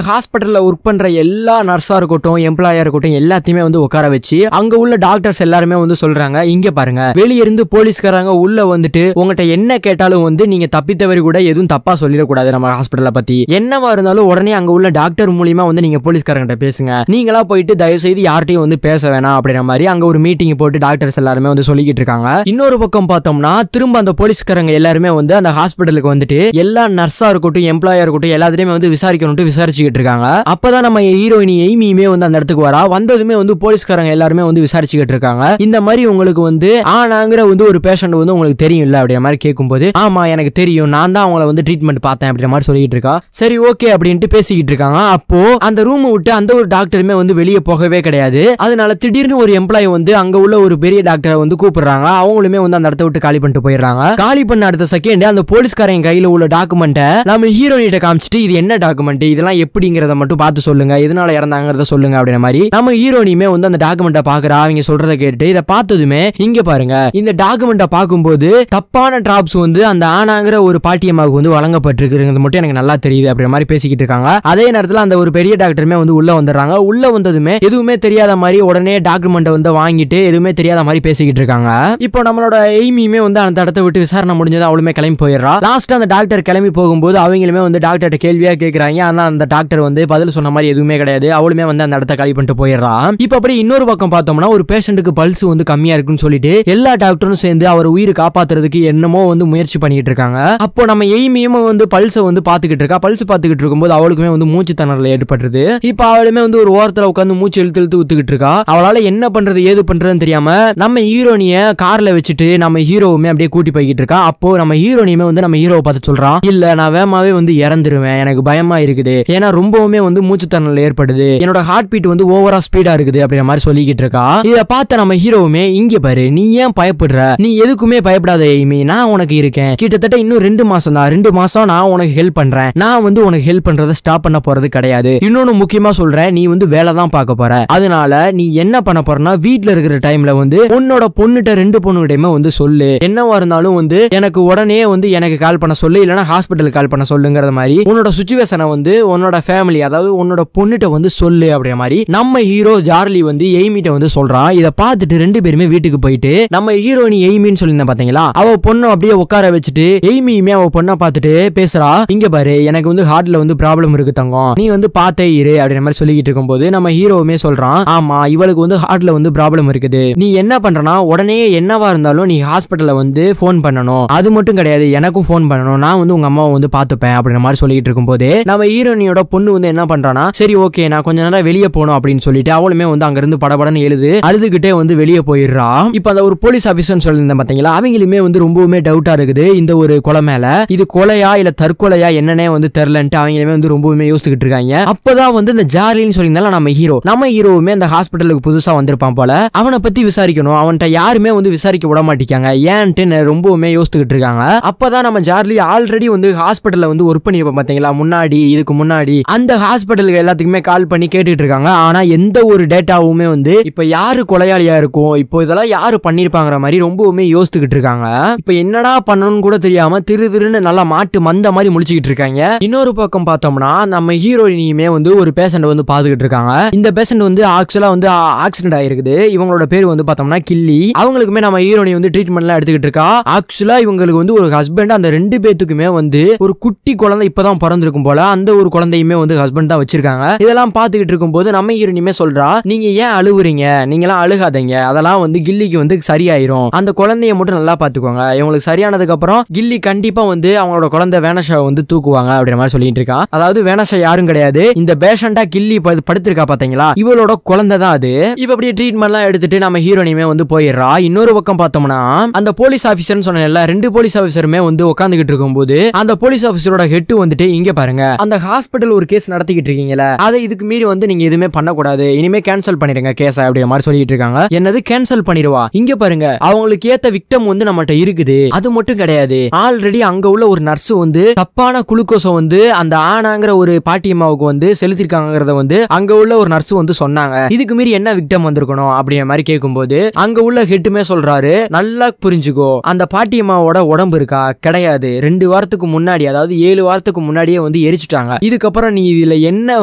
ஹாஸ்பிட்டல்ல ஒர்க் பண்ற எல்லா நர்ஸா இருக்கட்டும் எம்ப்ளாயா இருக்கட்டும் எல்லாத்தையுமே வந்து உட்கார வச்சு அங்க உள்ள டாக்டர்ஸ் எல்லாருமே வந்து சொல்றாங்க, இங்க பாருங்க வெளிய இருந்து போலீஸ்காரங்க உள்ள வந்துட்டு உங்ககிட்ட என்ன கேட்டாலும் வந்து நீங்க தப்பித்தவரி கூட எதுவும் தப்பா சொல்லிடக்கூடாது. நம்ம ஹாஸ்பிட்டலை பத்தி என்னவா இருந்தாலும் உடனே அங்க உள்ள டாக்டர் மூலியமா வந்து நீங்க போலீஸ்காரங்கிட்ட பேசுங்க. நீங்களா போயிட்டு தயவு செய்து யார்ட்டையும் வந்து பேச வேணாம் அப்படிங்கிற மாதிரி அங்க ஒரு மீட்டிங் போட்டு டாக்டர்ஸ் எல்லாருமே வந்து சொல்லிக்கிட்டு இருக்காங்க. இன்னொரு பக்கம் பார்த்தோம்னா திரும்ப அந்த போலீஸ்காரங்க எல்லாருமே வந்து அந்த ஹாஸ்பிட்டலுக்கு வந்துட்டு எல்லா நர்ஸா இருக்கட்டும் எம்ப்ளாயா இருக்கட்டும் எல்லாத்தையுமே வந்து விசாரிக்கணும்னு விசாரிச்சுக்கிட்டு இருக்காங்க. அப்பதான் நம்ம ஹீரோயினி எய்மியுமே வந்து அந்த இடத்துக்கு வரா. வந்ததுமே வந்து போலீஸ்காரங்க எல்லாருமே வந்து விசாரிச்சுக்கிட்டு இருக்காங்க. இந்த மாதிரி உங்களுக்கு வந்து ஆனாங்கிற வந்து ஒரு பேஷண்ட் வந்து உங்களுக்கு தெரியும் இல்ல அப்படிங்கிற மாதிரி கேட்கும்போது, ஆமா எனக்கு தெரியும், நான் தான் அவங்கள வந்து ட்ரீட்மெண்ட் பார்த்தேன் அப்படிங்கிற மாதிரி சொல்லிட்டு இருக்கா. சரி ஓகே அப்படின்ட்டு பேசிக்கிட்டு இருக்காங்க. அப்போ அந்த ரூம் விட்டு அந்த ஒரு டாக்டருமே வந்து வெளியே போகவே கிடையாது. அதனால திடீர்னு ஒரு எம்ப்ளாயி வந்து அங்க உள்ள ஒரு பெரிய டாக்டரை வந்து கூப்பிடுறாங்க. அவங்களுமே வந்து அந்த இடத்த விட்டு காலி பண்ணிட்டு போயிடுறாங்க. காலி பண்ண அடுத்த செகண்ட் அந்த போலீஸ்காரங்க கையில உள்ள டாக்குமெண்ட்டை நம்ம ஹீரோயினிட்ட காமிச்சிட்டு, இது என்ன டாக்குமெண்ட், இதெல்லாம் எப்படிங்கிறத மட்டும் பார்த்து சொல்லுங்க, எதனால இறந்தாங்கிறத சொல்லுங்க அப்படிங்கிற மாதிரி நம்ம ஹீரோயினியுமே வந்து அந்த டாக்குமெண்ட்டை பாக்குறா. அவங்க சொல்றதை கேட்டு இதை பார்த்ததுமே, இங்க பாருங்க இந்த டாக்குமெண்ட்டை பார்க்கும்போது தப்பான டிராப்ஸ் வந்து அந்த ஆனாங்கிற ஒரு பாட்டியம்மாவுக்கு வந்து வழங்கப்பட்டிருக்குங்கிறது மட்டும் எனக்கு நல்லா தெரியுது அப்படிங்கிற மாதிரி பேசிக்கிட்டு இருக்காங்க. அதே நேரத்தில் அந்த ஒரு பெரிய டாக்டருமே வந்து உள்ள வந்துடுறாங்க. உள்ள வந்ததுமே எதுவுமே தெரியாத மாதிரி உடனே டாக்குமெண்ட்டை வந்து வாங்கிட்டு எதுவுமே தெரியாத மாதிரி பேசிக்கிட்டு இருக்காங்க. இப்போ நம்மளோட எய்மியுமே வந்து அந்த இடத்த விட்டு விசாரணை முடிஞ்சது அவளுமே கிளம்பி போயிடுறா. லாஸ்ட் அந்த டாக்டர் கிளம்பி போகும்போது அவங்களுமே வந்து டாக்டர்கிட்ட கேள்வியா கேட்கறாங்க. ஆனா அந்த டாக்டர் வந்து பதில் சொன்ன மாதிரி எதுவுமே கிடையாது. அவளுமே வந்து அந்த இடத்த காலி பண்ணிட்டு போயிடுறா. இப்போ அப்படி இன்னொரு பக்கம் பார்த்தோம்னா ஒரு பேஷண்ட்டுக்கு பல்ஸ் வந்து கம்மியா இருக்குன்னு சொல்லிட்டு எல்லா டாக்டரும் சேர்ந்து அவர் உயிர் காப்பாத்துறதுக்கு என்னமோ வந்து முயற்சி பண்ணிட்டு இருக்காங்க. அப்போ நம்ம எய்மியும் வந்து பல்ஸை வந்து பாத்துக்கிட்டு இருக்கா. பல்ஸ் பாத்துக்கிட்டு இருக்கும்போது அவளுக்குமே வந்து மூச்சு திணறல் ஏற்பட்டுருது. இப்போ அவளுமே வந்து ஒரு ஓரத்துல உட்காந்து மூச்சு இழுத்து இழுத்து ஊத்துக்கிட்டு இருக்கா. அவளால என்ன பண்றது ஏது பண்றதுன்னு தெரியாம நம்ம ஹீரோனிய கார்ல வச்சுட்டு நம்ம ஹீரோவுமே அப்படியே கூட்டி போய்கிட்டு இருக்கா. அப்போ நம்ம ஹீரோனியுமே வந்து நம்ம ஹீரோவை பார்த்து சொல்றான், இல்ல நான் வேகமாவே வந்து இறந்துருவேன், எனக்கு பயமா இருக்குது, ஏன்னா ரொம்பவுமே வந்து மூச்சு திணறல் ஏற்படுது, என்னோட ஹார்ட் பீட் வந்து ஓவரா ஸ்பீடா இருக்குது அப்படிங்கிற மாதிரி சொல்லிக்கிட்டு இருக்கா. இதை பார்த்த நம்ம ஹீரோவுமே, இங்க பாரு நீ ஏன் பயப்படுற, நீ எதுக்குமே பயப்படாத எய்மி, நான் உனக்கு இருக்கேன், கிட்டத்தட்ட இன்னும் 2 மாசம் தான், 2 மாசம் நான் உனக்கு ஹெல்ப் பண்றேன், நான் வந்து உனக்கு ஹெல்ப் பண்றதை ஸ்டாப் பண்ண போறது கிடையாது. இன்னொன்னு முக்கியமா சொல்றேன், நீ வந்து வேலை தான் பார்க்க போற, அதனால நீ என்ன பண்ண போறனா வீட்டுல இருக்கிற டைம்ல வந்து உன்னோட பொண்ணுட்ட 2 பொண்ணுகிட்டயுமே வந்து சொல்லு, என்னவா இருந்தாலும் வந்து எனக்கு உடனே வந்து எனக்கு கால் பண்ண சொல்லு, இல்லைன்னா ஹாஸ்பிட்டலுக்கு கால் பண்ண சொல்லுங்கிற மாதிரி உன்னோட சுச்சுவேஷனை வந்து உன்னோட ஃபேமிலி அதாவது உன்னோட பொண்ணுட்ட வந்து சொல்லு அப்படிங்கிற மாதிரி நம்ம ஹீரோ ஜார்லி வந்து எய்மிட்ட வந்து சொல்றான். இதை பார்த்துட்டு 2 பேருமே வீட்டுக்கு போயிட்டு நம்ம ஹீரோயினி எய்மின்னு சொல்லியிருந்தேன் பாத்தீங்களா, அவ பொண்ணு அப்படியே உட்கார வச்சுட்டு எய்மியுமே அவ பொண்ணை பார்த்துட்டு பேசுறா, இங்க பாரு எனக்கு வந்து ஹார்ட்ல வந்து ப்ராப்ளம் இருக்கு தங்கம், நீ வந்து பார்த்தே இரு அப்படிங்கிற மாதிரி சொல்லிக்கிட்டு இருக்கும்போது நம்ம ஹீரோவுமே சொல்றான், ஆமா இவளுக்கு வந்து ஹார்ட்ல வந்து ப்ராப்ளம் இருக்குது, நீ என்ன பண்றனா உடனே என்னவா இருந்தாலும் நீ ஹாஸ்பிட்டல்ல வந்து போன் பண்ணணும், அது மட்டும் கிடையாது எனக்கும் போன் பண்ணணும், நான் வந்து உங்க அம்மாவை வந்து பாத்துப்பேன் அப்படிங்கிற மாதிரி சொல்லிட்டு இருக்கும்போது நம்ம ஹீரோனியோட பொண்ணு வந்து என்ன பண்றானா, சரி ஓகே நான் கொஞ்ச நேரம் வெளியே போகணும் அப்படின்னு சொல்லிட்டு அவளுமே வந்து அங்க இருந்து படபடன்னு அழுதுகிட்டே வந்து வெளியே போயிடுறா. இப்ப அந்த ஒரு போலீஸ் ஆபீசர்னு சொல்லியிருந்தேன் பாத்தீங்களா, அவங்களுமே வந்து ரொம்பவுமே டவுட்டா இருக்குது இந்த ஒரு கொலை மேல, இது கொலையா இல்ல தற்கொலையா என்னன்னே வந்து தெரியலன்ட்டு அவங்களுமே வந்து ரொம்பவுமே யோசிச்சுக்கிட்டு இருக்காங்க. அப்பதான் வந்து இந்த ஜார்லின்னு சொல்லியிருந்தாலும் நம்ம ஹீரோவுமே அந்த ஹாஸ்பிட்டலுக்கு புதுசா வந்திருப்பான் போல, அவனை பத்தி விசாரிக்கணும், அவன்கிட்ட யாருமே வந்து விசாரிக்க விட மாட்டேங்காங்க ஏன்ட்டு ரொம்பவுமே யோசிச்சுக்கிட்டு இருக்காங்க. அப்பதான் நம்ம ஜார்லி ஆல்ரெடி வந்து ஹாஸ்பிட்டல்ல வந்து ஒர்க் பண்ணிருப்போம் பாத்தீங்களா முன்னாடி, இதுக்கு முன்னாடி அந்த ஹாஸ்பிட்டலுக்கு எல்லாத்துக்குமே கால் பண்ணி கேட்டுட்டு இருக்காங்க. ஆனா எந்த ஒரு டேட்டாவுமே வந்து இப்ப யாரு கொலையாளியா இருக்கும், இப்போ இதெல்லாம் யாரு பண்ணிருப்பாங்கிற மாதிரி ரொம்பவுமே யோசிச்சுக்கிட்டு இருக்காங்க. இப்ப என்னடா பண்ணணும்னு கூட தெரியாம திருன்னு நல்லா மாட்டு மந்த மாதிரி முழிச்சுக்கிட்டு இருக்காங்க. இன்னொரு பக்கம் பார்த்தோம்னா நம்ம ஹீரோயினியுமே வந்து ஒரு பேஷண்ட் வந்து பாத்துக்கிட்டு இருக்காங்க. இந்த பேஷண்ட் வந்து ஆக்சுவலா வந்து ஆக்சிடென்ட் ஆயிருக்குது. இவங்களோட பேர் வந்து பார்த்தோம்னா கில்லி. அவங்களுக்குமே நம்ம ஹீரோயினி வந்து ட்ரீட்மெண்ட்லாம் எடுத்துக்கிட்டு இருக்கா. ஆக்சுவலா இவங்களுக்கு வந்து ஒரு ஹஸ்பண்ட், அந்த 2 பேத்துக்குமே வந்து ஒரு குட்டி குழந்தை இப்பதான் பிறந்திருக்கும் போல, அந்த ஒரு குழந்தையுமே வந்து ஹஸ்பண்ட் தான் வச்சிருக்காங்க. இதெல்லாம் பாத்துக்கிட்டு இருக்கும்போது நம்ம ஹீரோயினியுமே சொல்றா, நீங்க ஏன் அழுவுறீங்க, நீங்களாம் அழுகாதீங்க, அதெல்லாம் வந்து கில்லிக்கு வந்து சரியாயிரும், அந்த குழந்தைய மட்டும் நல்லா பாத்துக்கோங்க, இவங்களுக்கு சரியானதுக்கு அப்புறம் கில்லி கண்டிப்பா வந்து அவங்களோட குழந்தை வேனஷா வந்து தூக்குவாங்க அப்படிங்கிற மாதிரி சொல்லிட்டு இருக்கா. அதாவது வேனஷா யாரும் கிடையாது, இந்த பேஷண்டா கில்லி படுத்திருக்கா பாத்தீங்களா, இவளோட குழந்தை தான் அது. இப்ப அப்படியே ட்ரீட்மெண்ட்லாம் எடுத்துட்டு நம்ம ஹீரோயினியுமே வந்து போயிடுறா. இன்னொரு பக்கம் பார்த்தோம்னா அந்த போலீஸ் ஆபீசர்னு சொன்னேன்ல, 2 போலீஸ் ஆபீசருமே வந்து உட்காந்துக்கிட்டு இருக்கும்போது அந்த போலீஸ் ஆபீசரோட ஹெட் வந்துட்டு, இங்க பாருங்க அந்த ஹாஸ்பிட்டல் ஒரு கேஸ் நடத்திக்கிட்டு இருக்கீங்களா, அதை இதுக்கு மீறி வந்து நீங்க எதுவுமே பண்ணக்கூடாது, இனிமே கேன்சல் பண்ணிடுங்க கேஸ் அப்படிங்கிற மாதிரி சொல்லிட்டு இருக்காங்க. என்னது கேன்சல் பண்ணிடுவா, இங்க பாருங்க அவங்களுக்கு ஏத்த விக்டம் வந்து நம்மகிட்ட இருக்குது, அது மட்டும் கிடையாது ஆல்ரெடி அங்க உள்ள ஒரு நர்ஸ் வந்து தப்பான குளுக்கோஸை வந்து அந்த ஆனாங்கிற ஒரு பாட்டியம்மாவுக்கு வந்து செலுத்திருக்காங்கிறத வந்து அங்க உள்ள ஒரு நர்ஸ் வந்து சொன்னாங்க, இதுக்கு மீறி என்ன விக்டம் வந்திருக்கணும் அப்படிங்கிற மாதிரி கேட்கும்போது அங்க உள்ள ஹெட்டுமே சொல்றாரு, நல்லா புரிஞ்சுக்கோ, அந்த பாட்டியம்மாவோட உடம்பு இருக்கா கிடையாது, 2 வாரத்துக்கு முன்னாடி அதாவது 7 வாரத்துக்கு முன்னாடியே வந்து எரிச்சிட்டாங்க. இதுக்கப்புறம் நீ இதுல என்ன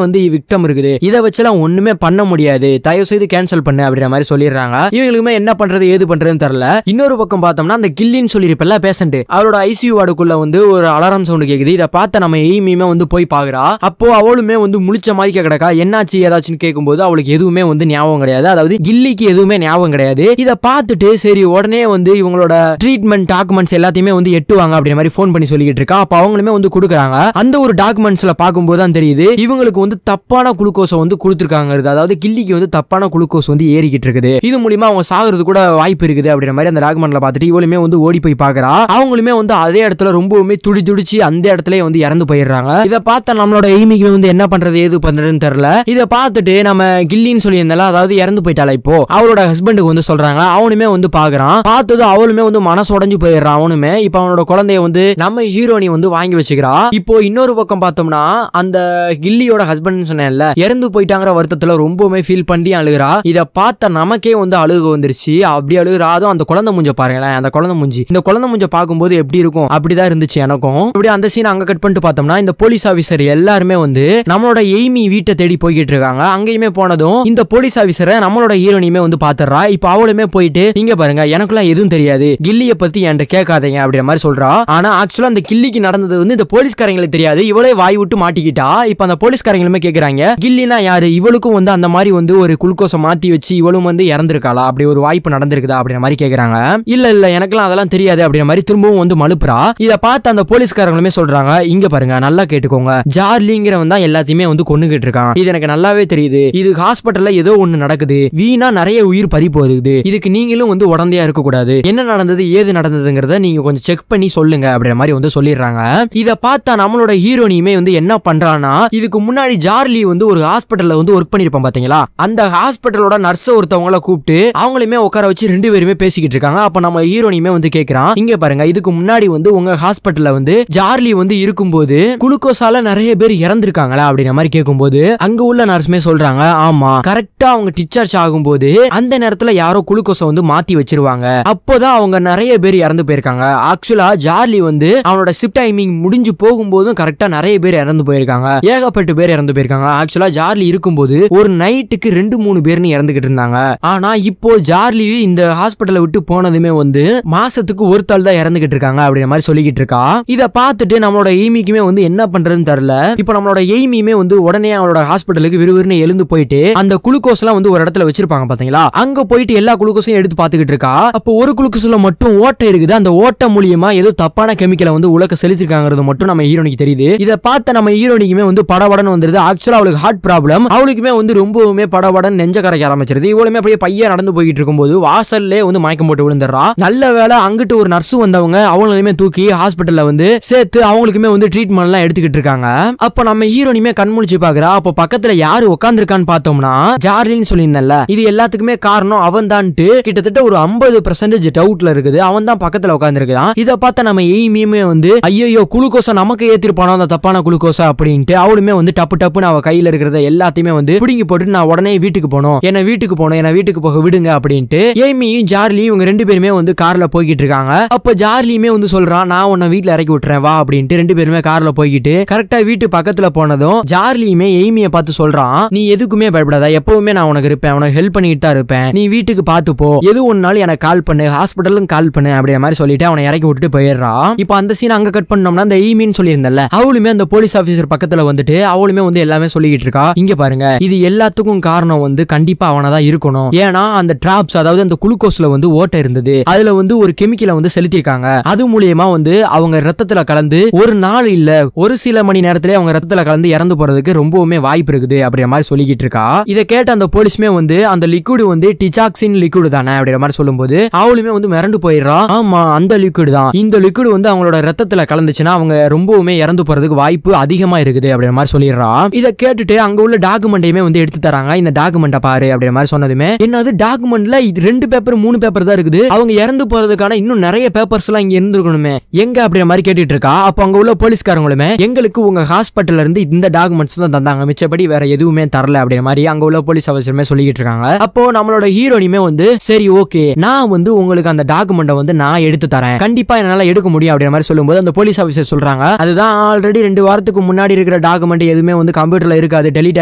வந்து விக்டம் இருக்குது, இதை வச்செல்லாம் ஒண்ணுமே பண்ண முடியாது, தயவு செய்து கேன்சல் பண்ணு அப்படின்ற மாதிரி சொல்லிடுறாங்க. இவங்களுக்குமே என்ன பண்றது ஏது பண்றதுன்னு தெரியல. இன்னொரு பக்கம் பார்த்தோம்னா அந்த கில்லின்னு சொல்லிருப்பல பேஷண்ட், அவரோட ஐசியூ வார்டுக்குள்ள வந்து ஒரு அலாரம் சவுண்ட் கேக்குது. இதை பார்த்த நம்ம எய்மியுமே வந்து போய் பாக்குறா. அப்போ அவளுமே வந்து முழிச்ச மாதிரி கிடக்கா. என்னாச்சு ஏதாச்சுன்னு கேட்கும்போது அவளுக்கு எதுவுமே வந்து ஞாபகம் கிடையாது, அதாவது கில்லிக்கு எதுவுமே ஞாபகம் கிடையாது. இதை பார்த்துட்டு சரி உடனே வந்து இவங்களோட ட்ரீட்மெண்ட் டாக்குமெண்ட்ஸ் எல்லாத்தையுமே வந்து எட்டுவாங்க அப்படின்ற மாதிரி போன் பண்ணி சொல்லிட்டு இருக்கா. அப்ப அவங்களுமே வந்து கொடுக்குறாங்க. அந்த ஒரு டாக்குமெண்ட்ஸ்ல பார்க்கும்போது தான் தெரியுது இவங்களுக்கு வந்து தப்பான குளுக்கோஸை வந்து கொடுத்துருக்காங்க. அதாவது கில்லிக்கு வந்து தப்பான குளுக்கோஸ் வந்து ஏறிக்கிட்டு இருக்குது. இது மூலியமா அவங்க சாகுறது கூட வாய்ப்பு இருக்குது அப்படின்ற மாதிரி அந்த டாக்குமெண்ட்ல பார்த்துட்டு இவளுமே வந்து ஓடி போய் பாக்குறா. அவங்களுமே வந்து அதே இடத்துல ரொம்பவுமே துடிச்சு அந்த இடத்துல வந்து இறந்து போயிடுறாங்க. இதை பார்த்த நம்மளோட எய்மிக்கு வந்து என்ன பண்றது ஏது பண்றதுன்னு தெரியல. இதை பார்த்துட்டு நம்ம கில்லின்னு சொல்லியிருந்தால, அதாவது இறந்து போயிட்டால, இப்போ அவளோட ஹஸ்பண்டுக்கு வந்து சொல்றாங்க. அவனுமே வந்து பாக்குறான். பார்த்தது அவளுமே வந்து மனசு உடைஞ்சு போயிடுறான். அவனுமே இப்ப அவனோட குழந்தைய வந்து நம்ம ஹீரோனி வந்து வாங்கி வச்சுக்கிறா. இப்போ இன்னொரு பக்கம் பார்த்தோம்னா அந்த கில்லியோட ஹஸ்பண்ட் சொன்னேன்ல, இறந்து போயிட்டாங்கிற வருத்தத்துல ரொம்பவுமே ஃபீல் பண்ணி அழுகிறா. இதை பார்த்த நமக்கே வந்து அழுக வந்துருச்சு. அப்படி அழுகிறா. அதுவும் அந்த குழந்தை மூஞ்ச பாருங்களேன், அந்த குழந்தை மூஞ்சி, இந்த குழந்தை மூஞ்ச பார்க்கும்போது எப்படி இருக்கும் அப்படிதான் இருந்துச்சு எனக்கும். இப்படி அந்த சீன் அங்க கட் பண்ணிட்டு பார்த்தோம்னா இந்த போலீஸ் ஆபீசர் எல்லாருமே வந்து நம்மளோட எய்மி வீட்டை தேடி போய்கிட்டு இருக்காங்க. அங்கேயுமே போனதும் இந்த போலீஸ் ஆபீசரை நம்மளோட ஹீரோனியுமே வந்து பாத்துறா. இப்ப அவளுமே போயிட்டு இங்க பாருங்க எனக்குலாம் எதுவும் தெரியாது, கில்லிய பத்தி என்கிட்ட கேட்காதீங்க அப்படின்ற மாதிரி சொல்றா. ஆனா ஆக்சுவலா அந்த கில்லிக்கு நடந்தது வந்து இந்த போலீஸ்காரங்களுக்கு தெரியாது. இவளே வாய் விட்டு மாட்டிக்கிட்டா. இப்ப அந்த போலீஸ்காரங்களுமே கேக்குறாங்க கில்லினா யாரு, இவளுக்கும் வந்து அந்த மாதிரி வந்து ஒரு குளுக்கோஸை மாத்தி வச்சு இவளும் வந்து இறந்திருக்காளா, அப்படி ஒரு வாய்ப்பு நடந்திருக்குதா அப்படின்ற மாதிரி கேக்குறாங்க. இல்ல எனக்குலாம் அதெல்லாம் தெரியாது அப்படின்ற மாதிரி திரும்பவும் வந்து மழுப்புறா. இதை பார்த்து அந்த போலீஸ்காரங்களுமே சொல்றாங்க இங்க பாருங்க நல்லா கேட்டுக்கோங்க, ஜார்லிங்கிறவன் தான் எல்லாத்தையுமே வந்து கொன்னுகிட்டு இருக்கான். இது எனக்கு நல்லாவே தெரியுது. இது ஹாஸ்பிட்டல்ல ஏதோ ஒண்ணு நடக்குது, வீணா நிறைய உயிர் பறி போகுது. இதுக்கு நீங்களும் வந்து உடந்தையா இருக்க கூடாது. என்ன நடந்தது ஏது நடந்ததுங்கிறத நீங்க கொஞ்சம் செக் பண்ணி சொல்லுங்க அப்படின்ற மாதிரி வந்து சொல்லிடுறாங்க. இதை பார்த்தா நம்மளோட ஹீரோனியுமே வந்து என்ன பண்றானா, இதுக்கு முன்னாடி ஜார்லி வந்து ஒரு ஹாஸ்பிட்டல்ல வந்து ஒர்க் பண்ணிருப்பான் பாத்தீங்களா, அந்த ஹாஸ்பிட்டலோட நர்ஸ் ஒருத்தவங்கள கூப்பிட்டு அவங்களுமே உட்கார வச்சு 2 பேருமே பேசிக்கிட்டு இருக்காங்க. அப்ப நம்ம ஹீரோனியுமே வந்து கேக்குறான் இங்க பாருங்க இதுக்கு முன்னாடி வந்து உங்க ஹாஸ்பிட்டல்ல வந்து ஜார்லி வந்து இருக்கும்போது குளுக்கோஸால நிறைய பேர் இறந்திருக்காங்களா அப்படின்ற மாதிரி கேட்கும்போது அங்க உள்ள நர்ஸ்மே சொல்றாங்க ஆமா கரெக்டா அவங்க டிஸ்சார்ஜ் ஆகும்போது அந்த நேரத்துல யாரோ குளுக்கோஸை வந்து மாத்தி வச்சிருவாங்க, அப்போதான் அவங்க நிறைய பேர் இறந்து போயிருக்காங்க. ஆக்சுவலா ஜார்லி வந்து அவனோட ஷிஃப்ட் டைமிங் முடிஞ்சு போகும்போதும் கரெக்டா நிறைய பேர் இறந்து போயிருக்காங்க, ஏகப்பட்ட பேர் இறந்து போயிருக்காங்க. ஆக்சுவலா ஜார்லி இருக்கும்போது ஒரு நைட்டுக்கு 2-3 பேர்னு இறந்துகிட்டு இருந்தாங்க. ஆனா இப்போ ஜார்லி இந்த ஹாஸ்பிட்டலை விட்டு போனதுமே வந்து மாசத்துக்கு ஒரு தாள் தான் இறந்துகிட்டு இருக்காங்க அப்படின்ற மாதிரி சொல்லிக்கிட்டு இருக்கா. இதை பார்த்துட்டு நம்மளோட எய்மிக்குமே வந்து என்ன பண்றதுன்னு தெரியல. இப்போ நம்மளோட எய்மியுமே வந்து உடனே அவளோட ஹாஸ்பிட்டலுக்கு விறுவிறுன்னு எழுந்து போயிட்டு அந்த குளுக்கோஸ் எல்லாம் வந்து ஒரு இடத்துல வச்சிருப்பாங்க பாத்தீங்களா, அங்க போயிட்டு எல்லா குளுக்கோஸையும் எடுத்து பாத்துக்கிட்டு இருக்கா. அப்போ ஒரு குளுக்கோஸ்ல மட்டும் ஓட்டை இருக்குது. அந்த ஓட்டை மூலியமா ஏதோ தப்பான கெமிக்கலை வந்து உலக செலுத்திருக்காங்கிறது மட்டும் நம்ம ஹீரோனிக்கு தெரியுது. இதை பார்த்த நம்ம ஹீரோனிக்குமே வந்து படபடன்னு வந்துருது. ஆக்சுவலா அவளுக்கு ஹார்ட் ப்ராப்ளம், அவளுக்குமே வந்து ரொம்பவுமே படபடன்னு நெஞ்ச கரைக்க ஆரம்பிச்சிருது. இவளுமே அப்படியே பையன் நடந்து போயிட்டு இருக்கும்போது வாசல்லே வந்து மயக்கம் போட்டு விழுந்துடுறா. நல்ல வேளை அங்கிட்டு ஒரு நர்ஸ் வந்தவங்க அவங்களையுமே தூக்கி ஹாஸ்பிட்டல்ல வந்து சேர்த்து அவங்களுக்குமே வந்து ட்ரீட்மெண்ட் எல்லாம் எடுத்துக்கிட்டு இருக்காங்க. அப்ப நம்ம ஹீரோனியுமே கண்முழிச்சு பாக்குறா. அப்ப பக்கத்துல யாரு உட்கார்ந்துருக்கான்னு பார்த்தோம்னா ஜார்லின்னு சொல்லியிருந்தேன்ல, இது எல்லாத்துக்குமே காரணம் அவன் தான்ட்டு கிட்டத்தட்ட ஒரு 50% டவுட்ல இருக்குது. அவன் தான் பக்கத்துல உட்கார்ந்துருக்கான். இதை பார்த்த நம்ம எய்மியுமே வந்து ஐயோ குளுக்கோஸை நமக்கு ஏத்திருப்பானோ அந்த தப்பான குளுக்கோஸா அப்படின்ட்டு அவளுமே வந்து டப்புன்னு அவ கையில இருக்கிறத எல்லாத்தையுமே வந்து பிடுங்கி போட்டு நான் உடனே வீட்டுக்கு போனோம், என்ன வீட்டுக்கு போக விடுங்க அப்படின்ட்டு எய்மியும் ஜார்லியும் இவங்க 2 பேருமே வந்து கார்ல போய்கிட்டு இருக்காங்க. அப்ப ஜார்லியுமே வந்து சொல்றான் நான் உன்னை வீட்டுல இறக்கி விட்டுறேன் வா அப்படின்ட்டு 2 பேருமே கார்ல போய்கிட்டு கரெக்டா வீட்டு பக்கத்துல போனதும் ஜார்லியுமே எய்மியை பார்த்து சொல்றான் நீ எதுக்குமே பயப்படாத, எப்பவுமே நான் உனக்கு இருப்பேன், உனக்கு ஹெல்ப் பண்ணிட்டு தான் இருப்பேன், நீ வீட்டுக்கு பார்த்து போ, எது ஒன்னாலும் எனக்கு கால் பண்ணு, ஹாஸ்பிட்டலும் கால் பண்ணு அப்படிங்கிற மாதிரி சொல்லிட்டு அவனை இறக்கி விட்டுட்டு போயிடுறான். இப்போ அந்த சீன் அங்க கட் பண்ணோம்னா அந்த எய்மின்னு சொல்லியிருந்தல அவளுமே அந்த போலீஸ் ஆபீசர் பக்கத்துல வந்துட்டு அவளுமே வந்து எல்லாமே சொல்லிக்கிட்டு இருக்கா. இங்க பாருங்க இது எல்லாத்துக்கும் காரணம் வந்து கண்டிப்பா அவனதான் இருக்கணும். ஏன்னா அந்த டிராப்ஸ் அதாவது அந்த குளுக்கோஸ்ல வந்து ஓட்டை இருந்தது, அதுல வந்து ஒரு கெமிக்கலை வந்து செலுத்திருக்காங்க. அது மூலியமா வந்து அவங்க ரத்தத்துல கலந்து ஒரு நாள் இல்ல ஒரு சில மணி நேரத்திலே அவங்க ரத்தத்துல கலந்து இறந்து போறதுக்கு ரொம்பவுமே வாய்ப்பு இருக்குது அப்படிங்கிற மாதிரி சொல்லிக்கிட்டு இருக்கா. இதை கேட்ட அந்த போலீஸ்மே வந்து அந்த லிக்விட் வந்து டிசாக்சின் லிக்விட் தானே அப்படிங்கிற மாதிரி சொல்லும்போது அவளுமே வந்து மிரண்டு போயிடுறா. ஆமா அந்த லிக்விட் தான், இந்த லிக்விட் வந்து அவங்களோட ரத்தத்துல கலந்துச்சுன்னா அவங்க ரொம்பவுமே இறந்து போறதுக்கு வாய்ப்பு அதிகமா இருக்குது அப்படிங்கிற மாதிரி சொல்லிடுறா. இதை கேட்டுட்டு அங்க உள்ள டாக்குமெண்டையுமே வந்து எடுத்து தராங்க. இந்த டாக்குமெண்ட்டை பாரு அப்படிங்கிற மாதிரி சொன்னதுமே என்னது டாக்குமெண்ட்ல 2 பேப்பர் 3 பேப்பர் தான் இருக்குது, அவங்க இறந்து போறதுக்கான இன்னும் நிறைய பேப்பர்ஸ் எல்லாம் இங்க இருந்திருக்கணுமே எங்க அப்படிங்கிற மாதிரி கேட்டுட்டு இருக்கா. அப்ப அங்க உள்ள போலீஸ்காரங்களுமே எங்களுக்கு உங்க ஹாஸ்பிட்டல்ல இருந்து இந்த டாக்குமெண்ட்ஸ் தான் தந்தாங்க, மிச்சப்படி வேற எதுவுமே தரல அப்படிங்கிற மாதிரி அங்க உள்ள போலீஸ் ஆபீசருமே சொல்லிட்டு இருக்காங்க. அப்போ நம்மளோட ஹீரோனியுமே வந்து சரி ஓகே நான் வந்து உங்களுக்கு அந்த டாக்குமெண்ட்டை வந்து நான் எடுத்து தரேன், கண்டிப்பா என்னால எடுக்க முடியும் அப்படிங்கிற மாதிரி சொல்லும்போது அந்த போலீஸ் ஆபீசர் சொல்றாங்க சொல்றாங்க. அதுதான் ஆல்ரெடி 2 வாரத்துக்கு முன்னாடி இருக்கிற டாக்குமெண்ட் எதுவுமே வந்து கம்ப்யூட்டர்ல இருக்காது, டெலீட்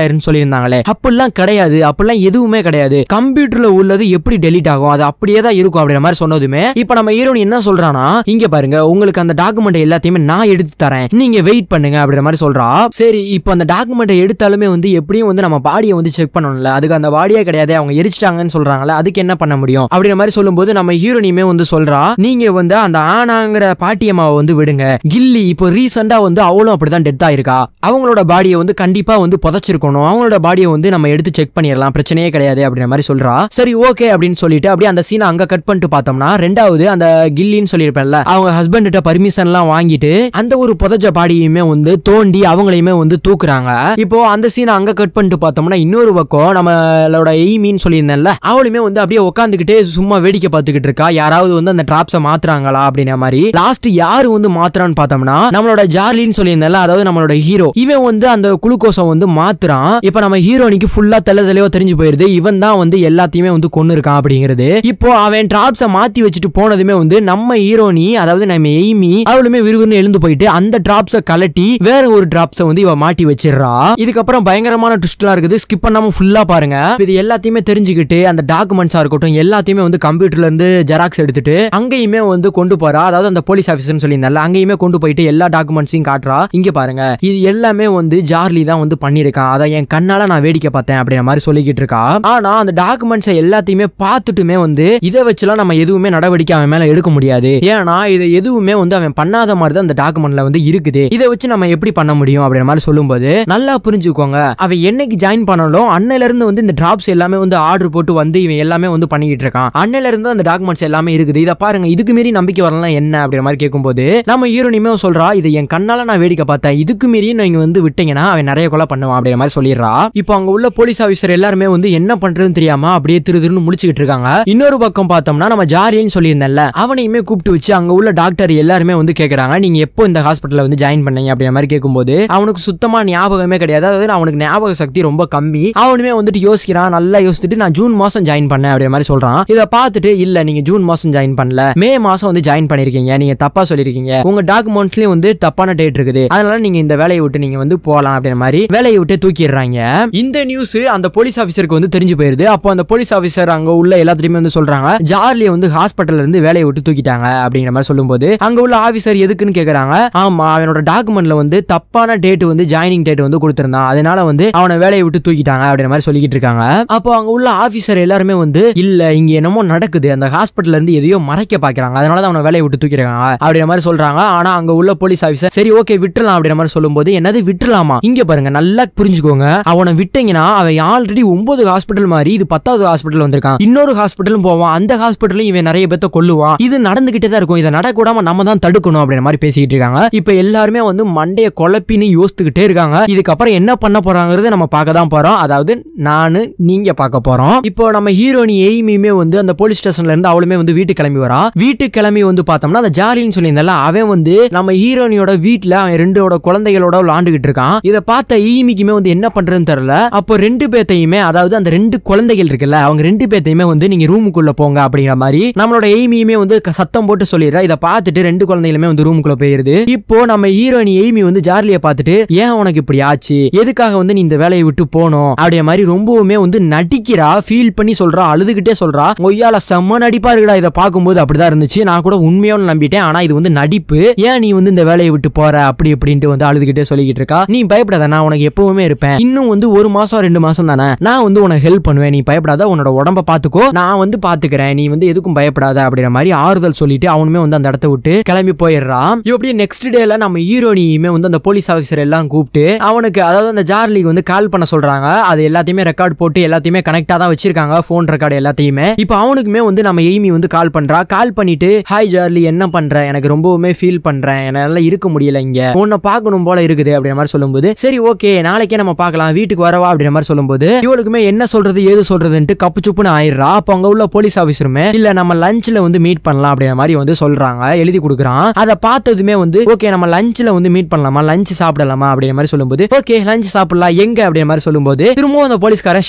ஆயிருன்னு சொல்லியிருந்தாங்களே. அப்படிலாம் கிடையாது, அப்படிலாம் எதுவுமே கிடையாது. கம்ப்யூட்டர்ல உள்ளது எப்படி டெலீட் ஆகும், அது அப்படியே தான் இருக்கும் அப்படிங்கிற மாதிரி சொன்னதுமே இப்ப நம்ம ஹீரோனி என்ன சொல்றானா, இங்க பாருங்க உங்களுக்கு அந்த டாக்குமெண்ட் எல்லாத்தையுமே நான் எடுத்து தரேன், நீங்க வெயிட் பண்ணுங்க அப்படிங்கிற மாதிரி சொல்றா. சரி இப்போ அந்த டாக்குமெண்ட் எடுத்தாலுமே வந்து எப்படியும் வந்து நம்ம பாடியை வந்து செக் பண்ணணும்ல, அதுக்கு அந்த பாடியே கிடையாது, அவங்க எரிச்சிட்டாங்கன்னு சொல்றாங்கல்ல, அதுக்கு என்ன பண்ண முடியும் அப்படிங்கிற மாதிரி சொல்லும்போது நம்ம ஹீரோனியுமே வந்து சொல்றா, நீங்க வந்து அந்த ஆனாங்கிற பாட்டியம்மாவை வந்து விடுங்க, கில்லி இப்போ ரீசெண்டா வந்து அவளும் அப்படிதான் டெத் ஆயிருக்கா, அவங்களோட பாடியை வந்து கண்டிப்பா வந்து புதைச்சிருக்கணும், அவங்களோட பாடியை வந்து நம்ம எடுத்து செக் பண்ணிடலாம், பிரச்சனையே கிடையாது அப்படிங்கிற மாதிரி சொல்றா. சரி ஓகே அப்படின்னு சொல்லிட்டு அப்படியே அந்த சீனை அங்க கட் பண்ணிட்டு பார்த்தோம்னா, ரெண்டாவது அந்த கில்லின்னு சொல்லியிருப்பேன்ல, அவங்க ஹஸ்பண்ட் கிட்ட பர்மிஷன் எல்லாம் வாங்கிட்டு அந்த ஒரு புதைச்ச பாடியுமே வந்து தோண்டி அவங்களையுமே வந்து தூக்குறாங்க. இப்போ அந்த சீனை அங்க கட் பண்ணிட்டு பார்த்தோம்னா, இன்னொரு பக்கம் நம்மளோட எய்மின்னு சொல்லியிருந்தேன்ல, அவளுமே வந்து அப்படியே உட்காந்துக்கிட்டே சும்மா வேடிக்கை பார்த்துக்கிட்டு இருக்கா, யாராவது வந்து அந்த டிராப்ஸை மாத்துறாங்களா அப்படிங்கிற மாதிரி. லாஸ்ட் யாரு வந்து மாத்துறான்னு பார்த்தோம்னா, நம்மளோட ஜார்லின்னு சொல்லியிருந்தேன்ல, அதாவது நம்மளோட ஹீரோ, இவன் வந்து அந்த குளுக்கோஸை வந்து மாத்துறான். இப்ப நம்ம ஹீரோனிக்கு ஃபுல்லா தெளிவா தெரிஞ்சு போயிருது, இவன் தான் வந்து எல்லாத்தையுமே வந்து கொன்னு இருக்கான் அப்படிங்கிறது. இப்போ அவன் டிராப்ஸை மாத்தி வச்சுட்டு போனதுமே வந்து நம்ம ஹீரோனி, அதாவது நம்ம எய்மி, அவளுமே விறுவிறுன்னு எழுந்து போயிட்டு அந்த டிராப்ஸை கலட்டி வேற ஒரு டிராப்ஸை வந்து இவ மாட்டி வச்சிடறா. இதுக்கப்புறம் பயங்கரமான ட்விஸ்ட்லாம் இருக்குது, ஸ்கிப் பண்ணாம ஃபுல்லா பாருங்க. இது எல்லாத்தையுமே தெரிஞ்சுக்கிட்டு அந்த டாக்குமெண்ட்ஸா இருக்கட்டும் எல்லாத்தையுமே வந்து கம்ப்யூட்டர்ல இருந்து ஜெராக்ஸ் எடுத்துட்டு அங்கேயுமே வந்து கொண்டு போறா. அதாவது அந்த போலீஸ் ஆபீசர்னு சொல்லியிருந்தால அங்கேயுமே கொண்டு போயிட்டு எல்லா டாக்குமெண்ட்ஸையும் காட்டுறா. இங்க பாருங்க இது எல்லாமே வந்து ஜார்லி தான் வந்து பண்ணிருக்கான், அதை என் கண்ணால நான் வேடிக்கை பார்த்தேன் அப்படிங்கிற மாதிரி சொல்லிக்கிட்டு இருக்கா. ஆனா அந்த டாக்குமெண்ட்ஸை எல்லாத்தையுமே பார்த்துட்டுமே வந்து இதை வச்சுலாம் நம்ம எதுவுமே நடவடிக்கை அவன் மேல எடுக்க முடியாது, ஏன்னா இது எதுவுமே வந்து அவன் பண்ணாத மாதிரி தான் அந்த டாக்குமெண்ட்ல வந்து இருக்குது, இதை வச்சு நம்ம எப்படி பண்ண முடியும் அப்படிங்கிற மாதிரி சொல்லும்போது நல்லா புரிஞ்சுக்கோங்க, அவன் என்னைக்கு ஜாயின் பண்ணாலும் அன்னையில இருந்து வந்து இந்த டிராப்ஸ் எல்லாமே வந்து ஆர்டர் போட்டு வந்து இவன் எல்லாமே வந்து பண்ணிக்கிட்டு இருக்கான், அன்னையில இருந்து அந்த டாக்குமெண்ட்ஸ் எல்லாமே இருக்குது, இதை பாருங்க இதுக்கு மீறி நம்பிக்கை வரலாம் என்ன அப்படிங்கிற மாதிரி கேட்கும்போது நம்ம ஹீரோனியுமே சொல்றா, இது என் கண்ணால நான் வேடிக்கை பார்த்தேன், இதுக்கு மீறி நீங்க வந்து விட்டீங்கன்னா அவன் நிறைய கொலை பண்ணுவான் அப்படிங்கிற மாதிரி சொல்லிடுறா. இப்போ அங்க உள்ள போலீஸ் ஆபீசர் எல்லாருமே வந்து என்ன பண்றதுன்னு தெரியாம அப்படியே திருன்னு முழிச்சுக்கிட்டு இருக்காங்க. இன்னொரு பக்கம் பார்த்தோம்னா நம்ம ஜார்லின்னு சொல்லியிருந்தேன்ல, அவனையுமே கூப்பிட்டு வச்சு அங்க உள்ள டாக்டர் எல்லாருமே வந்து கேக்குறாங்க, நீங்க எப்போ இந்த ஹாஸ்பிட்டல்ல வந்து ஜாயின் பண்ணீங்க அப்படிங்கிற மாதிரி கேட்கும்போது அவனுக்கு சுத்தமா ஞாபகமே கிடையாது, அதாவது அவனுக்கு ஞாபக சக்தி ரொம்ப கம்மி. அவனுமே வந்துட்டு யோசிக்கிறான், நல்லா யோசிச்சுட்டு நான் ஜூன் மாசம் ஜாயின் பண்ணேன் அப்படிங்கிற மாதிரி சொல்றான். இதை பார்த்துட்டு இல்ல நீங்க ஜூன் மாசம் ஜாயின் பண்ணல, மே மாசம் வந்து ஜாயின் பண்ணிருக்கீங்க, நீங்க தப்பா சொல்லிருக்கீங்க, உங்க டாக்குமெண்ட்ஸ்லயும் வந்து தப்பான டேட் இருக்குது, அதனால நீங்க இந்த வேலையை விட்டு நீங்க வந்து போலாம் அப்படிங்கிற மாதிரி வேலையை விட்டு தூக்கிடுறாங்க. இந்த நியூஸ் அந்த போலீஸ் ஆபீசருக்கு வந்து தெரிஞ்சு போயிருது. அப்போ அந்த போலீஸ் ஆபீசர் அங்க உள்ள எல்லாத்தையுமே வந்து சொல்றாங்க, ஜார்லியை வந்து ஹாஸ்பிட்டல்ல இருந்து வேலையை விட்டு தூக்கிட்டாங்க அப்படிங்கிற மாதிரி சொல்லும்போது அங்க உள்ள ஆபீசர் எதுக்குன்னு கேக்குறாங்க. ஆமா அவனோட டாக்குமெண்ட்ல வந்து தப்பான டேட் வந்து ஜாயினிங் டேட் வந்து கொடுத்திருந்தான், அதனால வந்து அவனை வேலையை விட்டு தூக்கிட்டாங்க அப்படிங்கிற மாதிரி சொல்லிக்கிட்டு இருக்காங்க. அப்போ அங்க உள்ள ஆபீசர் எல்லாருமே வந்து இல்ல இங்க என்னமோ நடக்குது, அந்த ஹாஸ்பிட்டல்ல இருந்து எதையோ மறைக்க பாக்குறாங்க, அதனால அவனை வேலையை விட்டு தூக்கிடுறாங்க அப்படிங்கிற மாதிரி சொல்றாங்க. ஆனா அங்க உள்ள போலீஸ் ஆபீசர் சரி ஓகே விட்டுலாம் அப்படிங்கிற மாதிரி சொல்லும்போது என்னது விட்டுலாமா, இங்க பாருங்க நல்லா புரிஞ்சுக்கோங்க, அவனை விட்டீங்கன்னா அவன் ஆல்ரெடி 9 ஹாஸ்பிட்டல் மாதிரி இது 10வது ஹாஸ்பிட்டல் வந்திருக்கான், இன்னொரு ஹாஸ்பிட்டலும் போவான், அந்த ஹாஸ்பிட்டலும் இவன் நிறைய பேத்த கொல்லுவான், இது நடந்துகிட்டே தான் இருக்கும், இதை நடக்கூடாம நம்ம தான் தடுக்கணும் அப்படிங்கிற மாதிரி பேசிக்கிட்டு இருக்காங்க. இப்ப எல்லாருமே வந்து மண்டைய குழப்பின்னு யோசித்துக்கிட்டே இருக்காங்க. இதுக்கப்புறம் என்ன பண்ண போறாங்கிறது நம்ம பார்க்க தான் போறோம், அதாவது நானு நீங்க பார்க்க போறோம். இப்போ நம்ம ஹீரோனி எய்மியுமே வந்து அந்த போலீஸ் ஸ்டேஷன்ல இருந்து அவளுமே வந்து வீட்டுக்கு கிளம்பி வரா. வீட்டுக்கு கிளம்பி வந்து பார்த்தோம்னா அந்த ஜார்லின்னு சொல்லியிருந்தால அவன் வந்து நம்ம ஹீரோனியோட வீட்டுல அவன் 2 குழந்தைகளோட விளாண்டுகிட்டு இருக்கான். இதை பார்த்த எய்மிக்குமே வந்து என்ன பண்றதுன்னு தெரியல. அப்போ 2 பேத்தையுமே, அதாவது அந்த 2 குழந்தைகள் இருக்குல்ல அவங்க 2 பேத்தையுமே வந்து நீங்க ரூமுக்குள்ள போங்க அப்படிங்கிற மாதிரி நம்மளோட எய்மியுமே வந்து சத்தம் போட்டு சொல்லிடுறா. இதை பார்த்துட்டு 2 குழந்தைகளுமே வந்து ரூமுக்குள்ள போயிருது. இப்போ நம்ம ஹீரோனி எய்மி வந்து ஜார்லியை பார்த்துட்டு ஏன் உனக்கு இப்படி ஆச்சு, எதுக்காக வந்து நீ இந்த வேலையை விட்டு போனோம் அப்படிங்கிற மாதிரி ரொம்பவுமே வந்து நடிக்கிறா, ஃபீல் பண்ணி சொல்றா, அழுதுகிட்டே சொல்றா. ஒய்யால செம்ம நடிப்பா இருக்குடா, இதை பார்க்கும்போது அப்படிதான் இருந்துச்சு, நான் கூட உண்மையோன்னு நம்பிட்டேன், ஆனா இது வந்து நடிப்பு, ஏன் நீ வந்து இந்த வேலையை விட்டு போற அப்படி இப்படின்ட்டு வந்து அழுதுகிட்டே சொல்லிக்கிட்டு இருக்கா. நீ பயப்படாத, நான் உனக்கு எப்பவுமே இருப்பேன், இன்னும் வந்து 1 மாசம் 2 மாசம் தானே, நான் வந்து உனக்கு ஹெல்ப் பண்ணுவேன், நீ பயப்படாத, உன்னோட உடம்ப பாத்துக்கோ, நான் வந்து பாத்துக்கிறேன், நீ வந்து எதுக்கும் பயப்படாத அப்படிங்கிற மாதிரி ஆறுதல் சொல்லிட்டு அவனுமே வந்து அந்த இடத்த விட்டு கிளம்பி போயிடுறான். இப்படியே நெக்ஸ்ட் டேல நம்ம ஹீரோனியுமே வந்து அந்த போலீஸ் ஆபீசர் எல்லாம் கூப்பிட்டு அவனுக்கு, அதாவது அந்த ஜார்லிக்கு வந்து கால் பண்ண சொல்றாங்க. அது எல்லாத்தையுமே ரெக்கார்ட் போட்டு எல்லாத்தையுமே கனெக்டா தான் வச்சிருக்காங்க, போன் ரெக்கார்டு எல்லாத்தையுமே. இப்போ அவனுக்குமே வந்து நம்ம எய்மி வந்து கால் பண்றா. கால் பண்ணிட்டு ஹாய் ஜார்லி என்ன பண்ற, எனக்கு ரொம்பவுமே ஃபீல் பண்றேன், என்னால இருக்க முடியல, இங்க உன்னை பார்க்கணும் போல இருக்குது அப்படிங்கிற மாதிரி சொல்லும்போது சரி ஓகே நாளைக்கே நம்ம பார்க்கலாம், வீட்டுக்கு வரவா அப்படிங்கிற மாதிரி சொல்லும்போது இவளுக்குமே என்ன சொல்றது ஏது சொல்றதுன்ட்டு கப்பு சுப்புன்னு ஆயிடுறா. அப்போ அங்க உள்ள போலீஸ் ஆபீசருமே இல்ல நம்ம லஞ்ச்ல வந்து மீட் பண்ணலாம் அப்படிங்கிற மாதிரி வந்து சொல்றாங்க, எழுதி கொடுக்குறான். அதை பார்த்ததுமே வந்து ஓகே நம்ம லஞ்ச்ல வந்து மீட் பண்ணலாமா, லஞ்ச் சாப்பிடலாமா அப்படிங்கிற மாதிரி சொல்லும்போது ஓகே லஞ்ச் சாப்பிடலாம் எங்க அப்படிங்கிற மாதிரி சொல்லும்போது திரும்பவும் அந்த போலீஸ்காரன்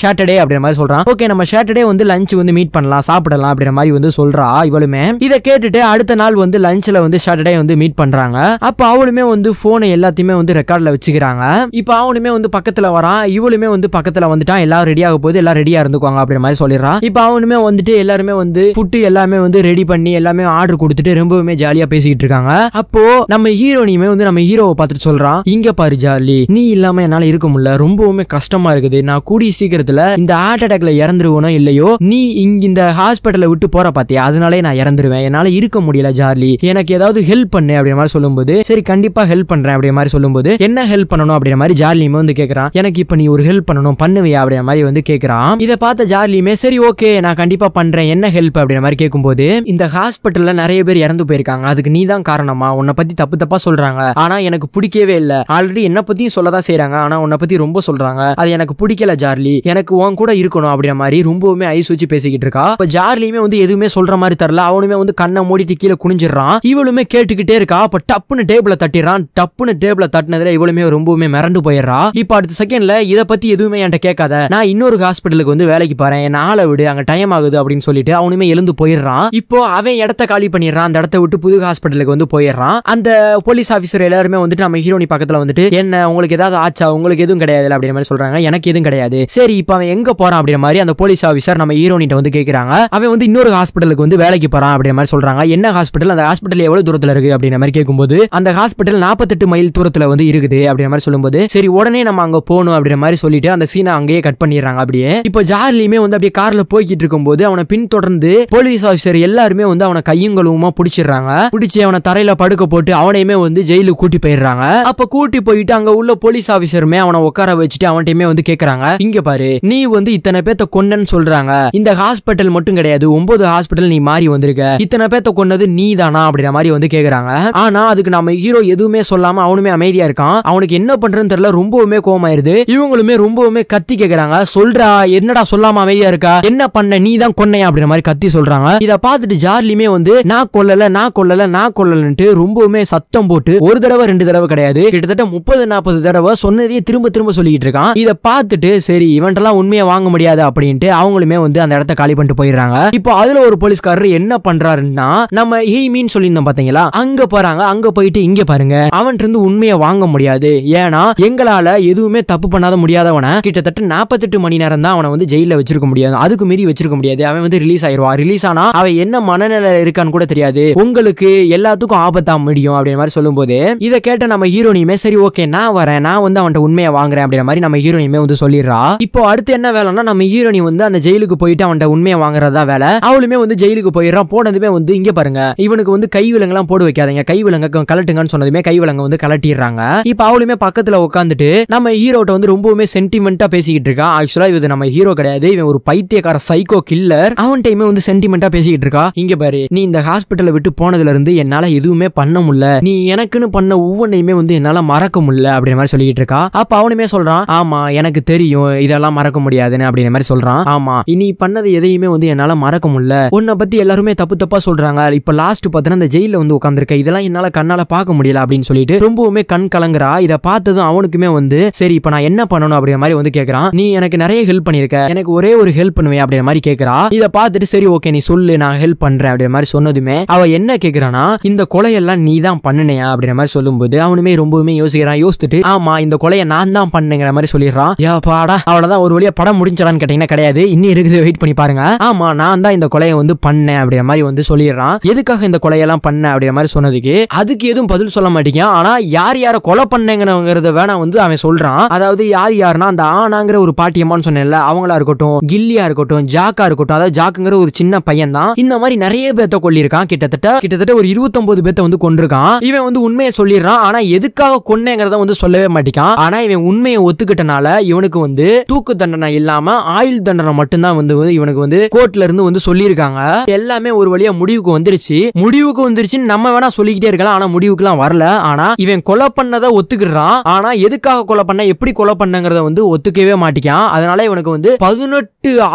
சாட்டர்டே அப்படிங்கிற மாதிரி சொல்றான். ஓகே நம்ம சாட்டர்டே வந்து லஞ்ச் வந்து மீட் பண்ணலாம் சாப்பிடலாம் அப்படிங்கிற மாதிரி வந்து சொல்றா. இவளுமே இதை கேட்டுட்டு அடுத்த நாள் வந்து லஞ்ச்ல வந்து சாட்டர்டே வந்து மீட் பண்றாங்க. அப்ப அவளுமே வந்து போனை எல்லாத்தையுமே வந்து ரெக்கார்ட்ல வச்சுக்கிறாங்க. இப்ப அவனுமே வந்து பக்கத்துல வரான், இவளுமே வந்து பக்கத்துல வந்துட்டான். எல்லாம் ரெடியாக போகுது, எல்லாம் ரெடியா இருந்துக்குவாங்க அப்படின்ற மாதிரி சொல்லிடுறான். இப்ப அவனுமே வந்துட்டு எல்லாருமே வந்து ஃபுட் எல்லாமே வந்து ரெடி பண்ணி எல்லாமே ஆர்டர் கொடுத்துட்டு ரொம்பவுமே ஜாலியா பேசிக்கிட்டு இருக்காங்க. அப்போ நம்ம ஹீரோனியுமே வந்து நம்ம ஹீரோவை பார்த்துட்டு சொல்றான், இங்க பாரு ஜார்லி, நீ இல்லாம என்னால இருக்க முடியல, ரொம்பவுமே கஷ்டமா இருக்குது. நான் கூடிய சீக்கிரத்துல இந்த ஹார்ட் அட்டாக்ல இறந்துருவனோ இல்லையோ, நீ இங்க இந்த ஹாஸ்பிட்டலை விட்டு போற பாத்தியா, அதனாலே நான் இறந்துருவேன், என்னால இருக்க முடியல ஜார்லி, எனக்கு ஏதாவது ஹெல்ப் பண்ணு அப்படின்ற மாதிரி சொல்லும்போது, சரி கண்டிப்பா ஹெல்ப் பண்றேன் அப்படின்ற மாதிரி சொல்லும்போது, என்ன ஹெல்ப் பண்ணணும் அப்படின்ற மாதிரி ஜார்லியுமே வந்து கேக்குறான். எனக்கு இப்ப நீ ஒரு ஹெல்ப் பண்ணணும், பண்ணுவியா அப்படின்ற மாதிரி வந்து கேக்குறான். இதை பார்த்த ஜார்லியுமே சரி ஓகே நான் கண்டிப்பா பண்றேன், என்ன ஹெல்ப் அப்படின்ற மாதிரி கேட்கும்போது, இந்த ஹாஸ்பிட்டல்ல நிறைய பேர் இறந்து போயிருக்காங்க, அதுக்கு நீ தான் காரணமா, உன்னை பத்தி தப்பு தப்பா சொல்றாங்க, ஆனா எனக்கு பிடிக்கவே இல்லை. ஆல்ரெடி என்ன பத்தியும் சொல்லதான் செய்யறாங்க, ஆனா உன்னை பத்தி ரொம்ப சொல்றாங்க, அது எனக்கு பிடிக்கல ஜார்லி, எனக்கு உன் கூட இருக்கணும் அப்படின்ற மாதிரி ரொம்பவுமே ஐஸ் வச்சு பேசிக்கிட்டு இருக்கா. இப்ப ஜார்லியுமே வந்து எதுவுமே சொல்ற மாதிரி தெரியல. அவனுமே வந்து கண்ணை மூடிட்டு கீழே குனிஞ்சிடறான். இவளுமே கேட்டுக்கிட்டே இருக்கா. அப்ப டப்புன்னு டேபிள தட்டிடுறான். டப்புன்னு டேபிள தட்டினதுல இவளுமே ரொம்பவுமே மிரண்டு போயிடுறா. இப்ப அடுத்த செகண்ட்ல இதை பத்தி எதுவுமே என்கிட்ட கேட்காத, நான் இன்னொரு ஹாஸ்பிட்டலுக்கு வந்து வேலைக்கு போறேன், என் ஆளை விடு, அங்க டைம் ஆகுது அப்படின்னு சொல்லிட்டு அவனுமே எழுந்து போயிடுறான். இப்போ அவன் இடத்த காலி பண்ணிடுறான். அந்த இடத்த விட்டு புது ஹாஸ்பிட்டலுக்கு வந்து போயிடுறான். அந்த போலீஸ் ஆபீசர் எல்லாருமே வந்துட்டு நம்ம ஹீரோனி பக்கத்துல வந்துட்டு, என்ன உங்களுக்கு ஏதாவது ஆச்சா, உங்களுக்கு எதுவும் கிடையாது அப்படின்ற மாதிரி சொல்றாங்க. எனக்கு எதுவும் கிடையாது. சரி இப்ப அவன் எங்க போறான் அப்படின்ற மாதிரி அந்த போலீஸ் ஆபீசர் நம்ம ஹீரோனிட்ட வந்து கேக்குறாங்க. அவன் வந்து இன்னொரு ஹாஸ்பிட்டலுக்கு வந்து வேலைக்கு போறான் அப்படின்ற மாதிரி சொல்றாங்க. என்ன ஹாஸ்பிட்டல், அந்த ஹாஸ்பிட்டல் எவ்வளவு தூரத்துல இருக்கு அப்படின்ற மாதிரி கேட்கும்போது, அந்த ஹாஸ்பிட்டல் 48 மைல் தூரத்துல வந்து இருக்குது அப்படின்ற மாதிரி சொல்லும்போது, சரி உடனே நம்ம அங்க போகணும் அப்படின்ற மாதிரி சொல்லிட்டு அந்த சீனை அங்கேயே கட் பண்ணிடுறாங்க. அப்படியே இப்போ ஜார்லியுமே வந்து அப்படியே கார்ல போய்கிட்டு இருக்கும்போது அவனை பின்தொடர்ந்து போலீஸ் ஆபீசர் எல்லாருமே வந்து அவனை கையுங்களுமா பிடிச்சிடுறாங்க. பிடிச்சி அவனை தரையில படுக்க போட்டு அவனையுமே வந்து ஜெயிலுக்கு கூட்டி போயிடுறாங்க. அப்ப கூட்டி போயிட்டு அங்க உள்ள போலீஸ் ஆபீசருமே அவனை உட்கார வச்சுட்டு அவன்கிட்டயுமே வந்து கேக்குறாங்க, இங்க பாரு நீ வந்து இத்தனை பேத்த கொன்னன்னு சொல்றாங்க, இந்த ஹாஸ்பிட்டல் மட்டும் கிடையாது 9 ஹாஸ்பிட்டல் நீ மாறி வந்திருக்க, இத்தனை பேத்த கொன்னது நீ தானா அப்படின்ற மாதிரி வந்து கேக்குறாங்க. ஆனா அதுக்கு நம்ம ஹீரோ எதுவுமே சொல்லாம அவனுமே அமைதியா இருக்கான். அவனுக்கு என்ன பண்றதுன்னு தெரியல, ரொம்பவுமே கோவமாயிருது. இவங்களுமே ரொம்பவுமே கத்தி கேக்குறாங்க, சொல்றா என்னடா சொல்லாம அமைதியா இருக்கா, என்ன பண்ண, நீ தான் கொன்னையா அப்படின்ற மாதிரி கத்தி சொல்றாங்க. இத பார்த்துட்டு ஜார்லியுமே வந்து நான் கொல்லல நான் கொல்லல நான் கொல்லலன்ட்டு ரொம்பவுமே சத்தம் போட்டு ஒரு தடவை 2 தடவை கிடையாது, கிட்டத்தட்ட 30-40 தடவை சொன்னதையே திரும்ப திரும்ப சொல்லிட்டு இருக்கான். இத பார்த்துட்டு சரி இவன்ட்டெல்லாம் உண்மையை வாங்க முடியாது அப்படின்ட்டு அவங்களுமே வந்து அந்த இடத்த காலி பண்ணிட்டு போயிடுறாங்க. இப்போ அதுல ஒரு போலீஸ்காரர் என்ன பண்றாருன்னா, நம்ம ஹெய்மின்னு சொல்லியிருந்தோம் பாத்தீங்களா, அங்க போறாங்க. அங்க போயிட்டு இங்க பாருங்க, அவன்கிட்ட இருந்து உண்மையை வாங்க முடியாது, ஏன்னா எங்களால எதுவுமே தப்பு பண்ணாத முடியாதவனை கிட்டத்தட்ட 48 மணி நேரம் தான் அவனை வந்து ஜெயில வச்சிருக்க முடியாது, அதுக்கு மீறி வச்சிருக்க முடியாது. அவன் வந்து ரிலீஸ் ஆயிடுவான். ரிலீஸ் ஆனா அவன் என்ன மனநிலை இருக்கான்னு கூட தெரியாது, உங்களுக்கு எல்லாத்துக்கும் ஆபத்தா முடியும் அப்படின்ற மாதிரி சொல்லும் போது, இதை கேட்ட நம்ம ஹீரோனியுமே சரி ஓகே நான் வரேன், நான் வந்து அவன்கிட்ட உண்மையை வாங்குறேன் அப்படின்ற மாதிரி நம்ம ஹீரோனியுமே வந்து சொல்லிடுறா. இப்போ அடுத்து என்ன வேலைன்னா, நம்ம ஹீரோனி வந்து அந்த ஜெயிலுக்கு போயிட்டு அவன்கிட்ட உண்மையை வாங்குறதா வேலை. அவளுமே வந்து ஜெயிலுக்கு போயிடுறான். போனதுமே வந்து இங்க பாருங்க, இவனுக்கு வந்து கை விலங்கெல்லாம் போடு வைக்காதீங்க, கை விலங்க கலட்டுங்கன்னு சொன்னதுமே கை விலங்க வந்து கலட்டிடுறாங்க. இப்போ அவளுமே பக்கத்துல உட்காந்துட்டு நம்ம ஹீரோட்ட வந்து ரொம்பவுமே சென்டிமெண்டா பேசிக்கிட்டு இருக்கான். ஆக்சுவலா இது நம்ம ஹீரோ கிடையாது, இவன் ஒரு பைத்தியக்கார சைக்கோ கில்லர். அவன் டைமே வந்து சென்டிமெண்டா பேசிக்கிட்டு இருக்கா. இங்க பாரு, நீ இந்த ஹாஸ்பிட்டலை விட்டு போனதுல இருந்து என்னால எதுவுமே பண்ண முடியல, நீ எனக்குன்னு பண்ண ஒவ்வொன்றையுமே வந்து என்னால மறக்க முடியல அப்படின்ற மாதிரி சொல்லிட்டு இருக்கா. அப்ப அவனுமே சொல்றான், ஆமா எனக்கு தெரியும் இதெல்லாம் மறக்க முடியாதுன்னு அப்படின்ற மாதிரி சொல்றான். ஆமா இனி பண்ணது எதையுமே வந்து என்னால மறக்க முடியல, உன்னை பத்தி எல்லாருமே தப்பு தப்பா சொல்றாங்க, இப்ப லாஸ்ட் பார்த்தா இந்த ஜெயில வந்து உட்கார்ந்திருக்க, இதெல்லாம் என்னால கண்ணால பார்க்க முடியல அப்படின்னு சொல்லிட்டு ரொம்பவுமே கண் கலங்குறா. இதை பார்த்ததும் அவனுக்குமே வந்து சரி இப்ப நான் என்ன பண்ணணும் அப்படின்ற மாதிரி வந்து கேட்கறான். நீ எனக்கு நிறைய ஹெல்ப் பண்ணிருக்க, எனக்கு ஒரே ஒரு ஹெல்ப் பண்ணுவேன் அப்படின்ற மாதிரி கேட்கறா. இதை பார்த்துட்டு சரி ஓகே நீ சொல்லு நான் ஹெல்ப் பண்றேன் அப்படின்ற மாதிரி சொன்னதுமே அவ என்ன கேட்கறானா, இந்த கொலையெல்லாம் நீ தான் பண்ணுனியா அப்படின்ற மாதிரி சொல்லும்போது அவனுமே ரொம்பவுமே யோசிக்கிறான். யோசிச்சுட்டு ஆமா இந்த கொலையை நான் தான் பண்ணுங்கிற மாதிரி சொல்லிடுறான். யா பாடா, அவ்வளவுதான் ஒரு வழியா படம் முடிஞ்சான்னு கேட்டீங்கன்னா கிடையாது, இன்னும் இருக்குது, வெயிட் பண்ணி பாருங்க. ஆமா நான் தான் இந்த கொலையை வந்து பண்ணேன் அப்படின்ற மாதிரி வந்து சொல்லிடுறான். எதுக்காக இந்த கொலையெல்லாம் பண்ண அப்படின்ற மாதிரி சொன்னதுக்கு அதுக்கு எதுவும் பதில் சொல்ல மாட்டேங்கான். ஆனா யார் யார கொலை பண்ணங்கிறத வேணா வந்து அவன் சொல்றான். அதாவது யார் யாருன்னா அந்த ஆனாங்கிற ஒரு பாட்டியம்மான்னு சொன்னேன்ல, அவங்களா இருக்கட்டும், கில்லியா இருக்கட்டும், ஜாக்கா இருக்கட்டும், அதாவது ஜாக்குங்கிற ஒரு சின்ன பையன் தான் இந்த மாதிரி நிறைய பேத்த கொல்லிருக்கான். கிட்டத்தட்ட ஒரு 29 பேத்த வந்து கொண்டிருக்கான். இவன் வந்து உண்மையை சொல்லிடுறான். ஆனா எதுக்காக கொன்னேங்கிறத வந்து சொல்லவே மாட்டேங்கான். ஆனா இவன் உண்மையை ஒத்துக்கிட்டனால இவனுக்கு வந்து தூக்கு தண்டனை இல்லாம ஆயுள் தண்டனை மட்டும்தான் வந்து இவனுக்கு வந்து கோர்ட்ல இருந்து வந்து சொல்லியிருக்காங்க. எல்லாமே ஒரு வழியா முடிவுக்கு வந்துருச்சுன்னு நம்ம வேணா சொல்லிக்கிட்டே இருக்கலாம். ஆனா முடிவுக்குலாம் வரல. ஆனா இவன் கொலை பண்ணதை ஒத்துக்கிறான். ஆனா எதுக்காக கொலை பண்ண, எப்படி கொலை பண்ணங்கிறத வந்து ஒத்துக்கவே மாட்டேங்கான். அதனால இவனுக்கு வந்து 18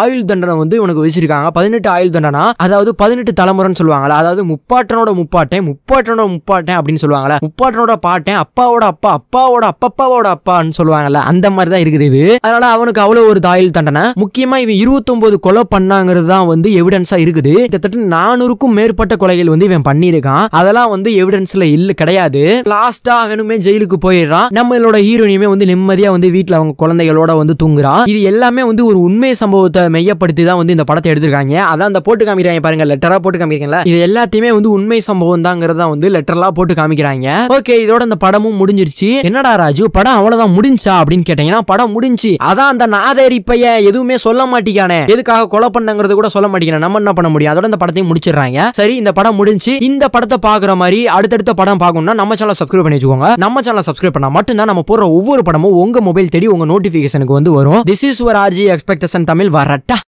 ஆயுள் தண்டனை வந்து இவனுக்கு வச்சிருக்காங்க. 18 ஆயுள் தண்டனை, அதாவது 18 தலைமுறைன்னு சொல்லுவாங்களா, அதாவது முப்பாட்டனோட முப்பாட்டன் அப்படின்னு சொல்லுவாங்கல்ல, முப்பாட்டனோட பாட்டன், அப்பாவோட அப்பா, அப்பாவோட அப்பப்பாவோட அப்பான்னு சொல்லுவாங்கல்ல, அந்த மாதிரி தான் இருக்குது இது. அதனால அவனுக்கு அவ்வளவு ஒரு ஆயுள் தண்டனை. முக்கியமா இவன் 29 கொலை பண்ணாங்கிறது தான் வந்து எவிடன்ஸா இருக்குது. கிட்டத்தட்ட 400க்கும் மேற்பட்ட கொலைகள் வந்து இவன் பண்ணியிருக்கான். அதெல்லாம் வந்து எவிடன்ஸ்ல இல்ல கிடையாது. லாஸ்டா அவனுமே ஜெயிலுக்கு போயிடுறான். நம்மளோட ஹீரோயினுமே வந்து நிம்மதியா வந்து வீட்டுல அவங்க குழந்தைகளோட வந்து தூங்குறா. இது எல்லாமே வந்து ஒரு உண்மை சம்பவத்தை மையப்படுத்தி தான் வந்து இந்த படத்தை எடுத்திருக்காங்க. அதான் அந்த போட்டு காமிக்கிறாங்க பாருங்க, லெட்டரா போட்டு காமிக்கிறீங்களா, இது எல்லாத்தையுமே வந்து உண்மை சம்பவம் தாங்கிறதா வந்து லெட்டர்லாம் போட்டு காமிக்கிறாங்க. ஓகே, இதோட அந்த படமும் முடிஞ்சிருச்சு. என்னடா ராஜு படம் அவ்வளவுதான் முடிஞ்சா அப்படின்னு கேட்டீங்கன்னா, படம் முடிஞ்சு. அதான் அந்த நாதேரி பையன் எதுவுமே சொல்ல மாட்டேங்கானே, எதுக்காக கொலை பண்ணங்கிறது கூட சொல்ல மாட்டேங்கானே, நம்ம என்ன பண்ண முடியும்? அதோட இந்த படத்தையும் முடிச்சிடுறாங்க. சரி, இந்த படம் முடிஞ்சு. இந்த படத்தை பாக்குற மாதிரி அடுத்தடுத்த படம் பார்க்கணும்னா நம்ம சேனலை சப்ஸ்கிரைப் பண்ணி வச்சுக்கோங்க. நம்ம சேனலை சப்ஸ்கிரைப் பண்ணா மட்டும்தான் நம்ம போடுற ஒவ்வொரு படமும் உங்க மொபைல் தேடி உங்க நோட்டிபிகேஷனுக்கு வந்து வரும். This is your RJ expectation Tamil. வரட்டா.